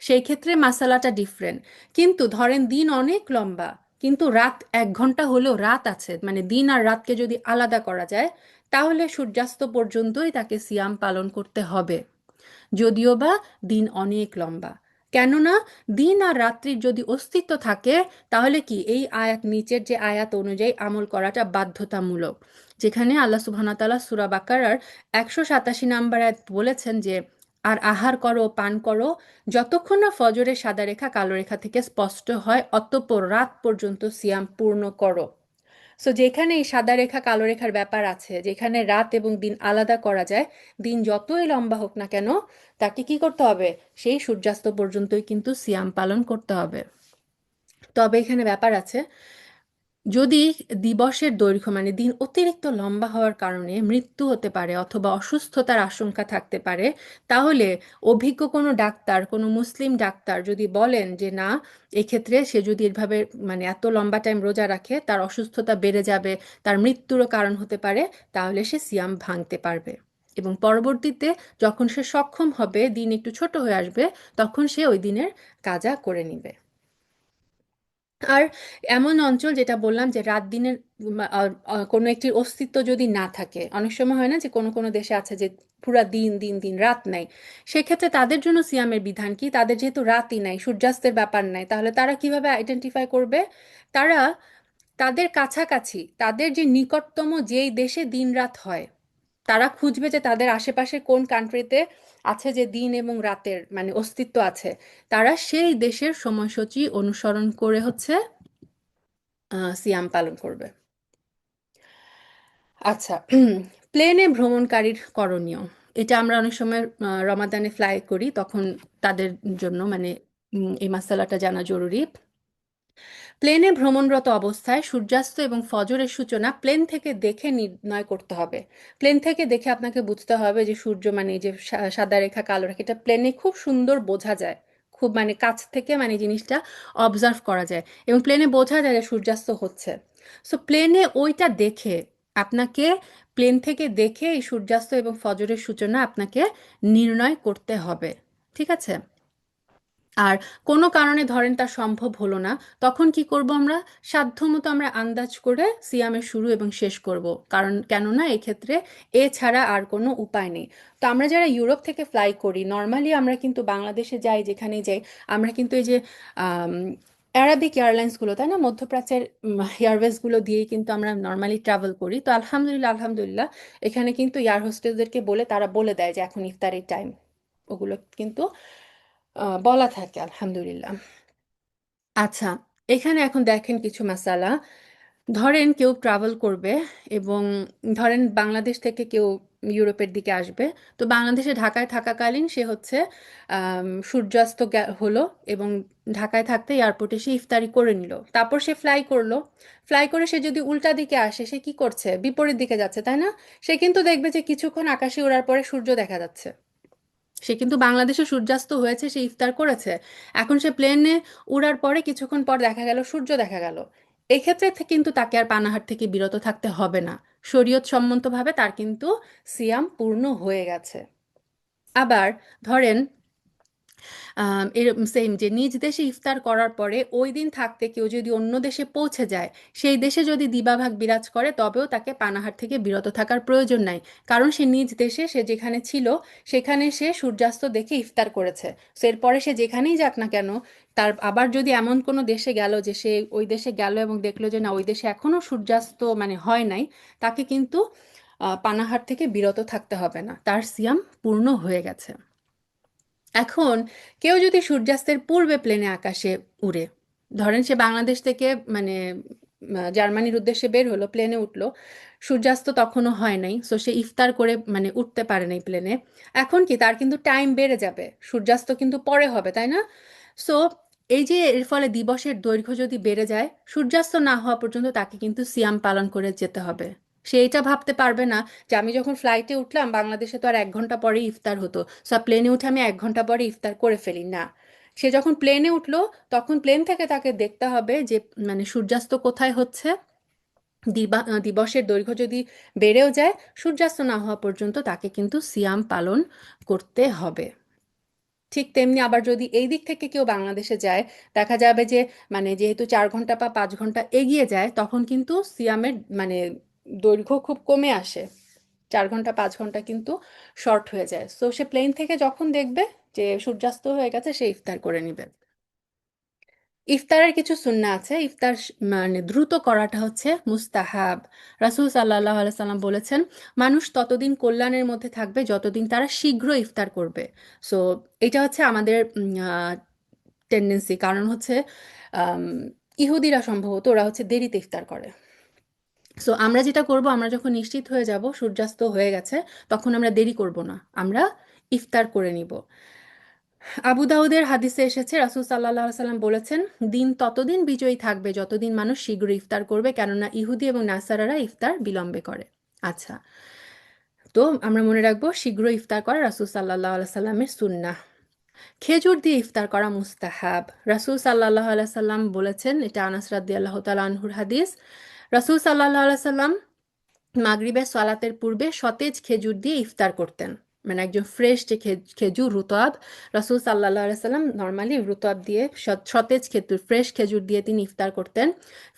Speaker 1: সেই ক্ষেত্রে মাসালাটা ডিফারেন্ট। কিন্তু ধরেন দিন অনেক লম্বা কিন্তু রাত 1 ঘন্টা হলেও রাত আছে, মানে দিন আর রাতকে যদি আলাদা করা যায়, তাহলে সূর্যাস্ত পর্যন্তই তাকে সিয়াম পালন করতে হবে, যদিও বা দিন অনেক লম্বা। কেননা দিন আর রাত্রির যদি অস্তিত্ব থাকে, তাহলে কি এই আয়াত, নিচের যে আয়াত অনুযায়ী আমল করাটা বাধ্যতামূলক, যেখানে আল্লাহ সুবহানাহু ওয়া তাআলা সূরা বাকারার 187 নম্বর আয়াত বলেছেন যে আর আহার করো পান করো যতক্ষণ না ফজরের সাদা রেখা কালো রেখা থেকে স্পষ্ট হয়, অতঃপর রাত পর্যন্ত সিয়াম পূর্ণ করো। সো যেখানে এই সাদা রেখা কালো রেখার ব্যাপার আছে, যেখানে রাত এবং দিন আলাদা করা যায়, দিন যতই লম্বা হোক না কেন, তাকে কি করতে হবে, সেই সূর্যাস্ত পর্যন্তই কিন্তু সিয়াম পালন করতে হবে। তবে এখানে ব্যাপার আছে, যদি দিবসের দৈর্ঘ্য মানে দিন অতিরিক্ত লম্বা হওয়ার কারণে মৃত্যু হতে পারে অথবা অসুস্থতার আশঙ্কা থাকতে পারে, তাহলে অভিজ্ঞ কোনো ডাক্তার, কোনো মুসলিম ডাক্তার যদি বলেন যে না, এক্ষেত্রে সে যদি এভাবে মানে এত লম্বা টাইম রোজা রাখে তার অসুস্থতা বেড়ে যাবে, তার মৃত্যুরও কারণ হতে পারে, তাহলে সে সিয়াম ভাঙতে পারবে। এবং পরবর্তীতে যখন সে সক্ষম হবে, দিন একটু ছোট হয়ে আসবে, তখন সে ওই দিনের কাজা করে নিবে। আর এমন অঞ্চল যেটা বললাম যে রাত দিনের কোনো একটির অস্তিত্ব যদি না থাকে, অনেক সময় হয় না যে কোনো কোনো দেশে আছে যে পুরা দিন দিন দিন রাত নাই, সেক্ষেত্রে তাদের জন্য সিয়ামের বিধান কি, তাদের যেহেতু রাতই নাই, সূর্যাস্তের ব্যাপার নাই, তাহলে তারা কিভাবে আইডেন্টিফাই করবে, তারা তাদের কাছাকাছি তাদের যে নিকটতম যেই দেশে দিন রাত হয়, তারা খুঁজবে যে তাদের আশেপাশে কোন কান্ট্রিতে আছে যে দিন এবং রাতের মানে অস্তিত্ব আছে, তারা সেই দেশের সময়সূচি অনুসরণ করে হচ্ছে সিয়াম পালন করবে। আচ্ছা, প্লেনে ভ্রমণকারীর করণীয়, এটা আমরা অনেক সময় রমাদানে ফ্লাই করি, তখন তাদের জন্য মানে এই মাসালাটা জানা জরুরি। প্লেনে ভ্রমণরত অবস্থায় সূর্যাস্ত এবং ফজরের সূচনা প্লেন থেকে দেখে নির্ণয় করতে হবে। প্লেন থেকে দেখে আপনাকে বুঝতে হবে যে সূর্য মানে এই যে সাদা রেখা কালো রেখা, এটা প্লেনে খুব সুন্দর বোঝা যায়, খুব মানে কাছ থেকে মানে জিনিসটা অবজার্ভ করা যায় এবং প্লেনে বোঝা যায় যে সূর্যাস্ত হচ্ছে। সো প্লেনে ওইটা দেখে আপনাকে, প্লেন থেকে দেখে এই সূর্যাস্ত এবং ফজরের সূচনা আপনাকে নির্ণয় করতে হবে। ঠিক আছে? আর কোনো কারণে ধরেন তা সম্ভব হলো না, তখন কি করব আমরা? সাধ্যমতো আমরা আন্দাজ করে সিয়ামের শুরু এবং শেষ করব, কারণ কেননা এক্ষেত্রে এছাড়া আর কোনো উপায় নেই। তো আমরা যারা ইউরোপ থেকে ফ্লাই করি, নর্মালি আমরা কিন্তু বাংলাদেশে যাই, যেখানেই যাই, আমরা কিন্তু এই যে অ্যারাবিক এয়ারলাইন্সগুলো, তাই না, মধ্যপ্রাচ্যের এয়ারওয়েজগুলো দিয়েই কিন্তু আমরা নর্মালি ট্রাভেল করি। তো আলহামদুলিল্লাহ আলহামদুলিল্লাহ, এখানে কিন্তু এয়ার হোস্টেসদেরকে বলে, তারা বলে দেয় যে এখন ইফতারের টাইম, ওগুলো কিন্তু বলা থাকে আলহামদুলিল্লাহ। আচ্ছা, এখানে এখন দেখেন কিছু মাসালা। ধরেন কেউ ট্রাভেল করবে এবং ধরেন বাংলাদেশ থেকে কেউ ইউরোপের দিকে আসবে। তো বাংলাদেশে ঢাকায় থাকাকালীন সে হচ্ছে সূর্যাস্ত হলো এবং ঢাকায় থাকতে এয়ারপোর্টে সে ইফতারি করে নিল, তারপর সে ফ্লাই করলো। ফ্লাই করে সে যদি উল্টা দিকে আসে, সে কি করছে? বিপরীত দিকে যাচ্ছে, তাই না? সে কিন্তু দেখবে যে কিছুক্ষণ আকাশে ওড়ার পরে সূর্য দেখা যাচ্ছে। সে কিন্তু বাংলাদেশে সূর্যাস্ত হয়েছে, সে ইফতার করেছে। এখন সে প্লেনে উড়ার পরে কিছুক্ষণ পর দেখা গেল সূর্য দেখা গেল। এক্ষেত্রে কিন্তু তাকে আর পানাহার থেকে বিরত থাকতে হবে না। শরীয়ত সম্মতভাবে তার কিন্তু সিয়াম পূর্ণ হয়ে গেছে। আবার ধরেন এরকম সেম, যে নিজ দেশে ইফতার করার পরে ওই দিন থাকতে কেউ যদি অন্য দেশে পৌঁছে যায়, সেই দেশে যদি দিবাভাগ বিরাজ করে, তবেও তাকে পানাহার থেকে বিরত থাকার প্রয়োজন নাই। কারণ সে নিজ দেশে, সে যেখানে ছিল সেখানে সে সূর্যাস্ত দেখে ইফতার করেছে। সো এরপরে সে যেখানেই যাক না কেন, তার আবার যদি এমন কোনো দেশে গেল যে সে ওই দেশে গেল এবং দেখলো যে না, ওই দেশে এখনো সূর্যাস্ত মানে হয় নাই, তাকে কিন্তু পানাহার থেকে বিরত থাকতে হবে না, তার সিয়াম পূর্ণ হয়ে গেছে। এখন কেউ যদি সূর্যাস্তের পূর্বে প্লেনে আকাশে উড়ে, ধরেন সে বাংলাদেশ থেকে মানে জার্মানির উদ্দেশ্যে বের হলো, প্লেনে উঠলো, সূর্যাস্ত তখনও হয় নাই, সো সে ইফতার করে মানে উঠতে পারে নাই প্লেনে। এখন কি, তার কিন্তু টাইম বেড়ে যাবে, সূর্যাস্ত কিন্তু পরে হবে, তাই না? সো এই যে এর ফলে দিবসের দৈর্ঘ্য যদি বেড়ে যায়, সূর্যাস্ত না হওয়া পর্যন্ত তাকে কিন্তু সিয়াম পালন করে যেতে হবে। সে এটা ভাবতে পারবে না যে আমি যখন ফ্লাইটে উঠলাম, বাংলাদেশে তো আর 1 ঘন্টা পরে ইফতার হতো, সো প্লেনে উঠে আমি 1 ঘন্টা পরে ইফতার করে ফেলি না। সে যখন প্লেনে উঠলো, তখন প্লেন থেকে তাকে দেখতে হবে যে মানে সূর্যাস্ত কোথায় হচ্ছে। দিবসের দৈর্ঘ্য যদি বেড়েও যায়, সূর্যাস্ত না হওয়া পর্যন্ত তাকে কিন্তু সিয়াম পালন করতে হবে। ঠিক তেমনি আবার যদি এই দিক থেকে কেউ বাংলাদেশে যায়, দেখা যাবে যে মানে যেহেতু 4 ঘন্টা বা 5 ঘন্টা এগিয়ে যায়, তখন কিন্তু সিয়ামের মানে দৈর্ঘ্য খুব কমে আসে। 4 ঘন্টা 5 ঘন্টা কিন্তু শর্ট হয়ে যায়। সো সে প্লেন থেকে যখন দেখবে যে সূর্যাস্ত হয়ে গেছে, সে ইফতার করে নিবে। ইফতারের কিছু সুন্নাহ আছে। ইফতার মানে দ্রুত করাটা হচ্ছে মুস্তাহাব। রাসূল সাল্লাল্লাহু আলাইহি সাল্লাম বলেছেন, মানুষ ততদিন কল্যাণের মধ্যে থাকবে যতদিন তারা শীঘ্র ইফতার করবে। সো এটা হচ্ছে আমাদের টেন্ডেন্সি, কারণ হচ্ছে আম, ইহুদিরা সম্ভবত ওরা হচ্ছে দেরিতে ইফতার করে। সো আমরা যেটা করব, আমরা যখন নিশ্চিত হয়ে যাব সূর্যাস্ত হয়ে গেছে, তখন আমরা দেরি করব না, আমরা ইফতার করে নিব। আবু দাউদের হাদিসে এসেছে, রাসূল সাল্লাল্লাহু আলাইহি সাল্লাম বলেছেন, দিন ততদিন বিজয়ী থাকবে যতদিন মানুষ শীঘ্র ইফতার করবে, কেননা ইহুদি এবং নাসারারা ইফতার বিলম্বে করে। আচ্ছা, তো আমরা মনে রাখবো শীঘ্র ইফতার করা রাসূল সাল্লাল্লাহু আলাইহি সাল্লামের সুন্নাহ। খেজুর দিয়ে ইফতার করা মুস্তাহাব। রাসূল সাল্লাল্লাহু আলাইহি সাল্লাম বলেছেন, এটা আনাস রাদিয়াল্লাহু তাআলা আনহুর হাদিস, রাসূল সাল্লাল্লাহু আলাইহি সাল্লাম মাগরিবের সালাতের পূর্বে সতেজ খেজুর দিয়ে ইফতার করতেন। মানে একজন ফ্রেশ যে খেজুর রুতব, রাসূল সাল্লাল্লাহু আলাইহি সাল্লাম নর্মালি রুতব দিয়ে সতেজ খেজুর, ফ্রেশ খেজুর দিয়ে তিনি ইফতার করতেন।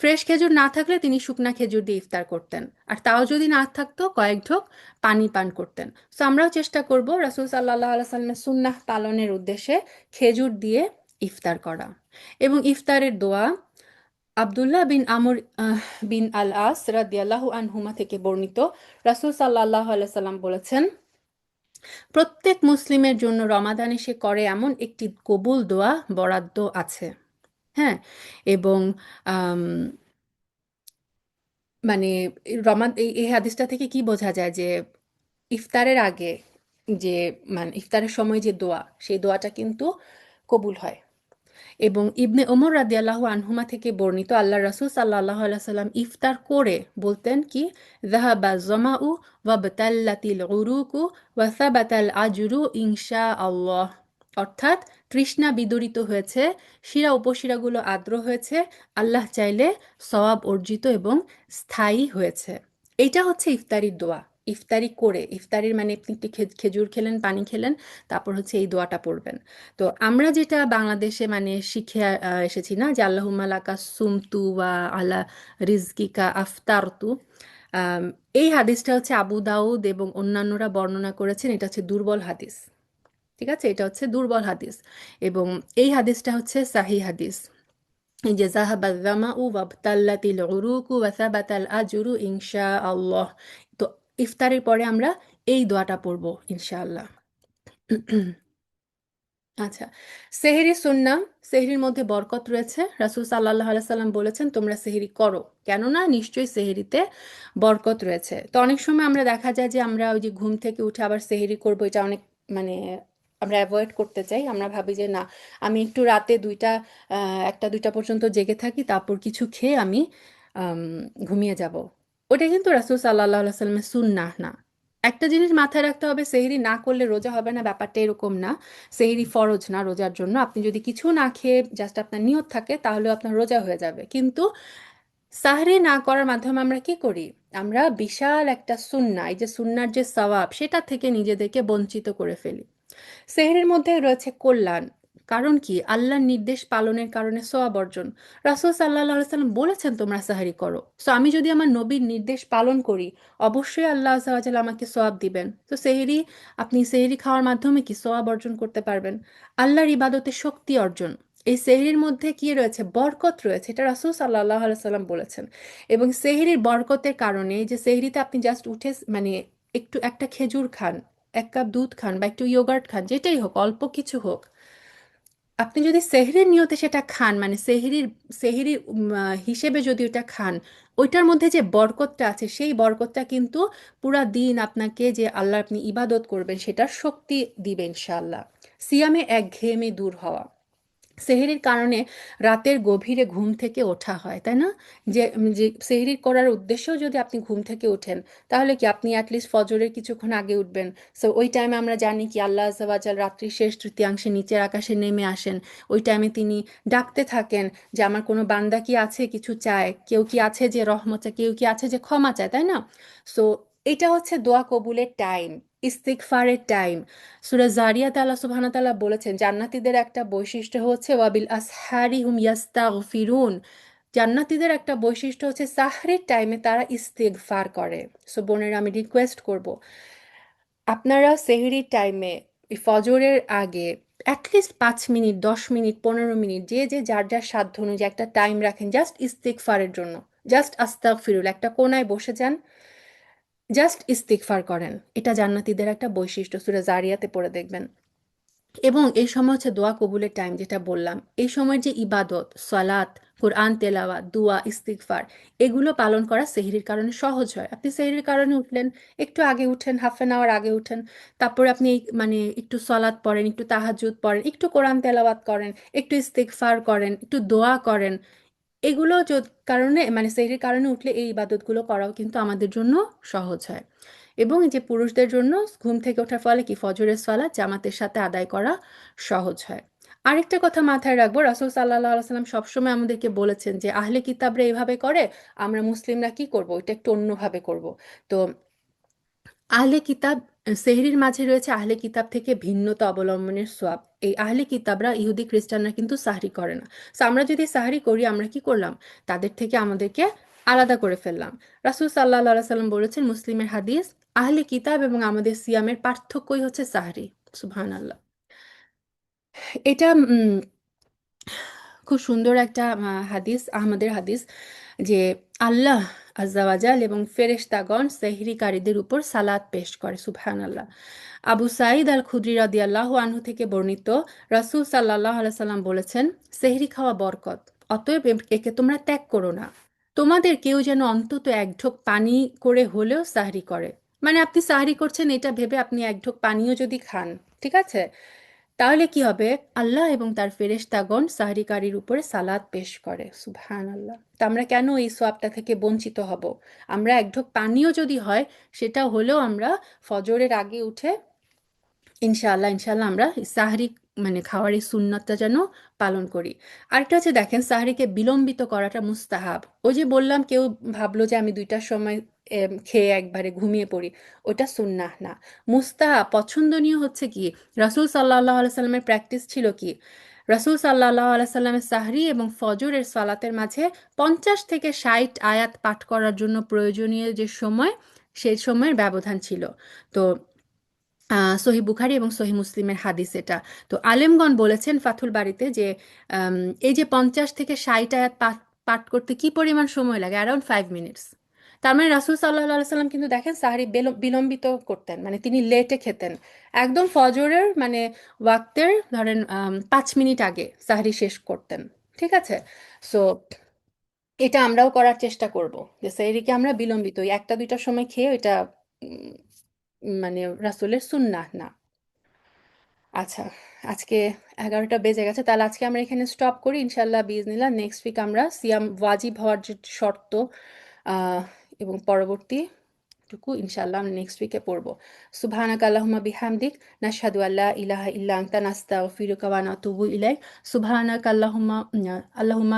Speaker 1: ফ্রেশ খেজুর না থাকলে তিনি শুকনা খেজুর দিয়ে ইফতার করতেন, আর তাও যদি না থাকতো কয়েক ঢোক পানি পান করতেন। সো আমরাও চেষ্টা করব রাসূল সাল্লাল্লাহু আলাইহি সাল্লামের সুন্নাহ পালনের উদ্দেশ্যে খেজুর দিয়ে ইফতার করা। এবং ইফতারের দোয়া, আব্দুল্লাহ বিন আমর বিন আল আস রাদিয়াল্লাহু আনহুমা থেকে বর্ণিত, রাসূল সাল্লাল্লাহু আলাইহি সাল্লাম বলেছেন, প্রত্যেক মুসলিমের জন্য রমাদানে সে করে এমন একটি কবুল দোয়া বরাদ্দ আছে। হ্যাঁ, এবং আম, মানে এই হাদিসটা থেকে কি বোঝা যায় যে ইফতারের আগে যে মানে ইফতারের সময় যে দোয়া, সেই দোয়াটা কিন্তু কবুল হয়। এবং ইবনে ওমর রাদিয়াল্লাহু আনহুমা থেকে বর্ণিত, আল্লাহ রাসূল সাল্লাল্লাহু আলাইহি সাল্লাম ইফতার করে বলতেন কি, যাহাবা জামাউ ওয়াবতাল্লাতিল উরুকু ওয়া সাবাতাল আজরু ইনশাআল্লাহ। অর্থাৎ তৃষ্ণা বিদরিত হয়েছে, শিরা উপশিরাগুলো আর্দ্র হয়েছে, আল্লাহ চাইলে সওয়াব অর্জিত এবং স্থায়ী হয়েছে। এইটা হচ্ছে ইফতারির দোয়া। ইফতারি করে, ইফতারির মানে আপনি একটি খেজুর খেলেন, পানি খেলেন, তারপর হচ্ছে এই দোয়াটা পড়বেন। তো আমরা যেটা বাংলাদেশে মানে শিখে এসেছি না, যে আল্লাহুম্মা লাকা সুমতু ওয়া আলা রিজকিকা আফতারতু, আম, এই হাদিসটা হচ্ছে আবু দাউদ এবং অন্যান্যরা বর্ণনা করেছেন। এটা হচ্ছে দুর্বল হাদিস। ঠিক আছে, এটা হচ্ছে দুর্বল হাদিস, এবং এই হাদিসটা হচ্ছে সাহি হাদিস। এই যে জাহাবাল জামাউ ওয়াবতাল্লাতিল উরুকু ওয়া সাবাতাল আজরু ইনশাআল্লাহ। তো ইফতারের পরে আমরা এই দোয়াটা পড়বো ইনশাআল্লাহ। আচ্ছা, সেহরি সুন্নাহ। সেহরির মধ্যে বরকত রয়েছে। রাসূল সাল্লাল্লাহু আলাইহি সাল্লাম বলেছেন তোমরা সেহরি করো, কেননা নিশ্চয়ই সেহরিতে বরকত রয়েছে। তো অনেক সময় আমরা দেখা যায় যে আমরা ওই যে ঘুম থেকে উঠে আবার সেহরি করব, এটা অনেক মানে আমরা অ্যাভয়েড করতে চাই। আমরা ভাবি যে না, আমি একটু রাতে একটা দুইটা পর্যন্ত জেগে থাকি, তারপর কিছু খেয়ে আমি আম, ঘুমিয়ে যাব। ওটা কিন্তু রাসূল সাল্লাল্লাহু আলাইহি সাল্লামের সুন্নাহ না। একটা জিনিস মাথায় রাখতে হবে, সেহরি না করলে রোজা হবে না, ব্যাপারটা এরকম না। সেহরি ফরজ না রোজার জন্য। আপনি যদি কিছু না খেয়ে জাস্ট আপনার নিয়ত থাকে, তাহলে আপনার রোজা হয়ে যাবে। কিন্তু সাহরি না করার মাধ্যমে আমরা কি করি? আমরা বিশাল একটা সুন্নাহ, এই যে সুন্নার যে সওয়াব, সেটা থেকে নিজেদেরকে বঞ্চিত করে ফেলি। সেহরির মধ্যে রয়েছে কল্যাণ। কারণ কি? আল্লাহর নির্দেশ পালনের কারণে সোয়াব অর্জন। রাসূল সাল্লাল্লাহু আলাইহি সাল্লাম বলেছেন তোমরা সাহারি করো। সো আমি যদি আমার নবীর নির্দেশ পালন করি, অবশ্যই আল্লাহ আযজা ওয়া জাল্লা আমাকে সোয়াব দিবেন। তো সেহরি, আপনি সেহরি খাওয়ার মাধ্যমে কি সোয়াব অর্জন করতে পারবেন। আল্লাহর ইবাদতে শক্তি অর্জন। এই সেহরির মধ্যে কি রয়েছে? বরকত রয়েছে। এটা রাসূল সাল্লাল্লাহু আলাইহি সাল্লাম বলেছেন। এবং সেহরির বরকতের কারণে, এই যে সেহরিতে আপনি জাস্ট উঠে মানে একটু একটা খেজুর খান, এক কাপ দুধ খান, বা একটু ইয়োগার্ট খান, যেটাই হোক, অল্প কিছু হোক, আপনি যদি সেহরির নিয়তে সেটা খান, মানে সেহরির হিসেবে যদি ওটা খান, ওইটার মধ্যে যে বরকতটা আছে, সেই বরকতটা কিন্তু পুরা দিন আপনাকে, যে আল্লাহ আপনি ইবাদত করবেন, সেটার শক্তি দিবে ইনশাআল্লাহ। সিয়ামে একঘেয়েমি দূর হওয়া। সেহরির কারণে রাতের গভীরে ঘুম থেকে ওঠা হয়, তাই না? যে সেহরি করার উদ্দেশ্যেও যদি আপনি ঘুম থেকে ওঠেন, তাহলে কি আপনি অ্যাটলিস্ট ফজরের কিছুক্ষণ আগে উঠবেন। সো ওই টাইমে আমরা জানি কি আল্লাহ আযজা ওয়া জাল রাত্রির শেষ তৃতীয়াংশে নিচের আকাশে নেমে আসেন। ওই টাইমে তিনি ডাকতে থাকেন যে আমার কোনো বান্দা কি আছে কিছু চায়, কেউ কি আছে যে রহমত চায়, কেউ কি আছে যে ক্ষমা চায়, তাই না? সো এটা হচ্ছে দোয়া কবুলের টাইম, ইস্তিগফারের টাইম। সূরা জারিয়াতে আল্লাহ সুবহানাহু ওয়া তাআলা বলেছেন জান্নাতীদের একটা বৈশিষ্ট্য হচ্ছে ওয়াবিল আসহারি হুম ইয়াস্তাগফিরুন। জান্নাতীদের একটা বৈশিষ্ট্য হচ্ছে সাহরির টাইমে তারা ইস্তিগফার করে। সো বোনেরা, আমি রিকোয়েস্ট করব, আপনারা সেহরির টাইমে ফজরের আগে অ্যাটলিস্ট 5 মিনিট, 10 মিনিট, 15 মিনিট, যে যে যার যার সাধ্য অনুযায়ী একটা টাইম রাখেন জাস্ট ইস্তিগফারের জন্য। জাস্ট আস্তাগফিরুল, একটা কোনায় বসে যান, জাস্ট ইস্তিগফার করেন। এটা জান্নাতীদের একটা বৈশিষ্ট্য, সূরা জারিয়াতে পড়ে দেখবেন। এবং এই সময় হচ্ছে দোয়া কবুলের টাইম, যেটা বললাম। এই সময় যে ইবাদত, সালাত, কোরআন তেলাওয়াত, দুয়া, ইস্তিগফার, এগুলো পালন করা সেহরির কারণে সহজ হয়। আপনি সেহরির কারণে উঠলেন, একটু আগে উঠেন, হাফ অ্যান আওয়ার আগে উঠেন, তারপরে আপনি মানে একটু সলাত পড়েন, একটু তাহাজ্জুদ পড়েন, একটু কোরআন তেলাওয়াত করেন, একটু ইস্তিগফার করেন, একটু দোয়া করেন। এগুলো কারণে মানে সেহরির কারণে উঠলে এই ইবাদতগুলো করাও কিন্তু আমাদের জন্য সহজ হয়। এবং এই যে পুরুষদের জন্য ঘুম থেকে ওঠার ফলে কি ফজরের সালাত জামাতের সাথে আদায় করা সহজ হয়। আরেকটা কথা মাথায় রাখবো, রাসূল সাল্লাল্লাহু আলাইহি সাল্লাম সবসময় আমাদেরকে বলেছেন যে আহলে কিতাবরা এইভাবে করে, আমরা মুসলিমরা কি করব, এটা একটু অন্যভাবে করব। তো আহলে কিতাব, সেহরির মাঝে রয়েছে আহলে কিতাব থেকে ভিন্নতা অবলম্বনের সোয়াব। এই আহলে কিতাবরা, ইহুদি খ্রিস্টানরা কিন্তু সাহরি করে না। তো আমরা যদি সাহরি করি, আমরা কি করলাম? তাদের থেকে আমাদেরকে আলাদা করে ফেললাম। রাসূল সাল্লাল্লাহু আলাইহি সাল্লাম বলেছেন, মুসলিমের হাদিস, আহলে কিতাব এবং আমাদের সিয়ামের পার্থক্যই হচ্ছে সাহরি। সুবহানাল্লাহ। এটা খুব সুন্দর একটা হাদিস, আহমদের হাদিস, যে আল্লাহ আজ্জাওয়াজাল এবং ফেরেশতাগণ সেহরিকারীদের উপর সালাত পেশ করে। সুবহানাল্লাহ। আবু সাঈদ আল খুদরি রাদিয়াল্লাহু আনহু থেকে বর্ণিত, রাসূল সাল্লাল্লাহু আলাইহি সাল্লাম বলেছেন, সেহরি খাওয়া বরকত, অতএব একে তোমরা ত্যাগ করো না। তোমাদের কেউ যেন অন্তত এক ঢোক পানি করে হলেও সাহরি করে। মানে আপনি সাহরি করছেন এটা ভেবে আপনি এক ঢোক পানিও যদি খান, ঠিক আছে, তাহলে কি হবে? আল্লাহ এবং তার ফেরেশতাগণ সাহরিকারীর উপরে সালাত পেশ করে। সুবহানাল্লাহ। তা আমরা কেন এই সোয়াবটা থেকে বঞ্চিত হব? আমরা এক ঢোক পানিও যদি হয়, সেটা হলেও আমরা ফজরের আগে উঠে ইনশাআল্লাহ ইনশাআল্লাহ আমরা সাহরি মানে খাওয়ার এই সুন্নাতটা যেন পালন করি। আরেকটা হচ্ছে দেখেন সাহরিকে বিলম্বিত করাটা মুস্তাহাব। ওই যে বললাম কেউ ভাবলো যে আমি 2টার সময় খেয়ে একবারে ঘুমিয়ে পড়ি, ওটা সুন্নাহ না। মুস্তাহাব পছন্দনীয় হচ্ছে কি, রাসূল সাল্লাল্লাহু আলাইহি সাল্লামের প্র্যাকটিস ছিল কি, রাসূল সাল্লাল্লাহু আলাইহি সাল্লামের সাহরি এবং ফজরের সালাতের মাঝে 50 থেকে 60 আয়াত পাঠ করার জন্য প্রয়োজনীয় যে সময়, সেই সময়ের ব্যবধান ছিল। তো সহি বুখারী এবং সহি মুসলিমের হাদিস এটা। তো আলেমগণ বলেছেন ফাথুল বাড়িতে যে আম, এই যে 50 থেকে 60 আয়াত পাঠ পাঠ করতে কি পরিমাণ সময় লাগে, অ্যারাউন্ড 5 মিনিটস। তার মানে রাসূল সাল্লাল্লাহু আলাইহি সাল্লাম কিন্তু দেখেন সাহরি বিলম্বিত করতেন, মানে তিনি লেটে খেতেন। একদম ফজরের মানে ওয়াক্তের ধরেন 5 মিনিট আগে সাহরি শেষ করতেন। ঠিক আছে। সো এটা আমরাও করার চেষ্টা করব যে সেহরিকে আমরা বিলম্বিত, ওই 1টা 2টার সময় খেয়ে এটা উম, মানে রাসূলের সুন্নাহ না। আচ্ছা, আজকে 11টা বেজে গেছে, তাহলে আজকে আমরা এখানে স্টপ করি। ইনশাল্লাহ বিজনিল্লাহ নেক্সট উইক আমরা সিয়াম ওয়াজিব হওয়ার যে শর্ত আহ, এবং পরবর্তী টুকু ইনশাল্লাহ আমরা নেক্সট উইকে পড়বো। সুবহানাকা আল্লাহুম্মা বিহামদিক নাশহাদু আল্লা ইলাহা ইল্লা আনতা নাস্তাগফিরুকা ওয়া নাতুবু ইলাইক। সুবহানাকা আল্লাহুম্মা আল্লাহুম্মা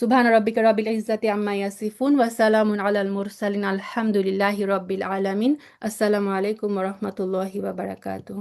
Speaker 1: সুবহানা রাব্বিকা রাব্বিল ইজ্জাতি আম্মা ইয়াসিফুন ওয়া সালামুন আলাল মুরসালিন আলহামদুলিল্লাহি রাব্বিল আলামিন। আসসালামু আলাইকুম ওয়া রাহমাতুল্লাহি ওয়া বারাকাতুহু।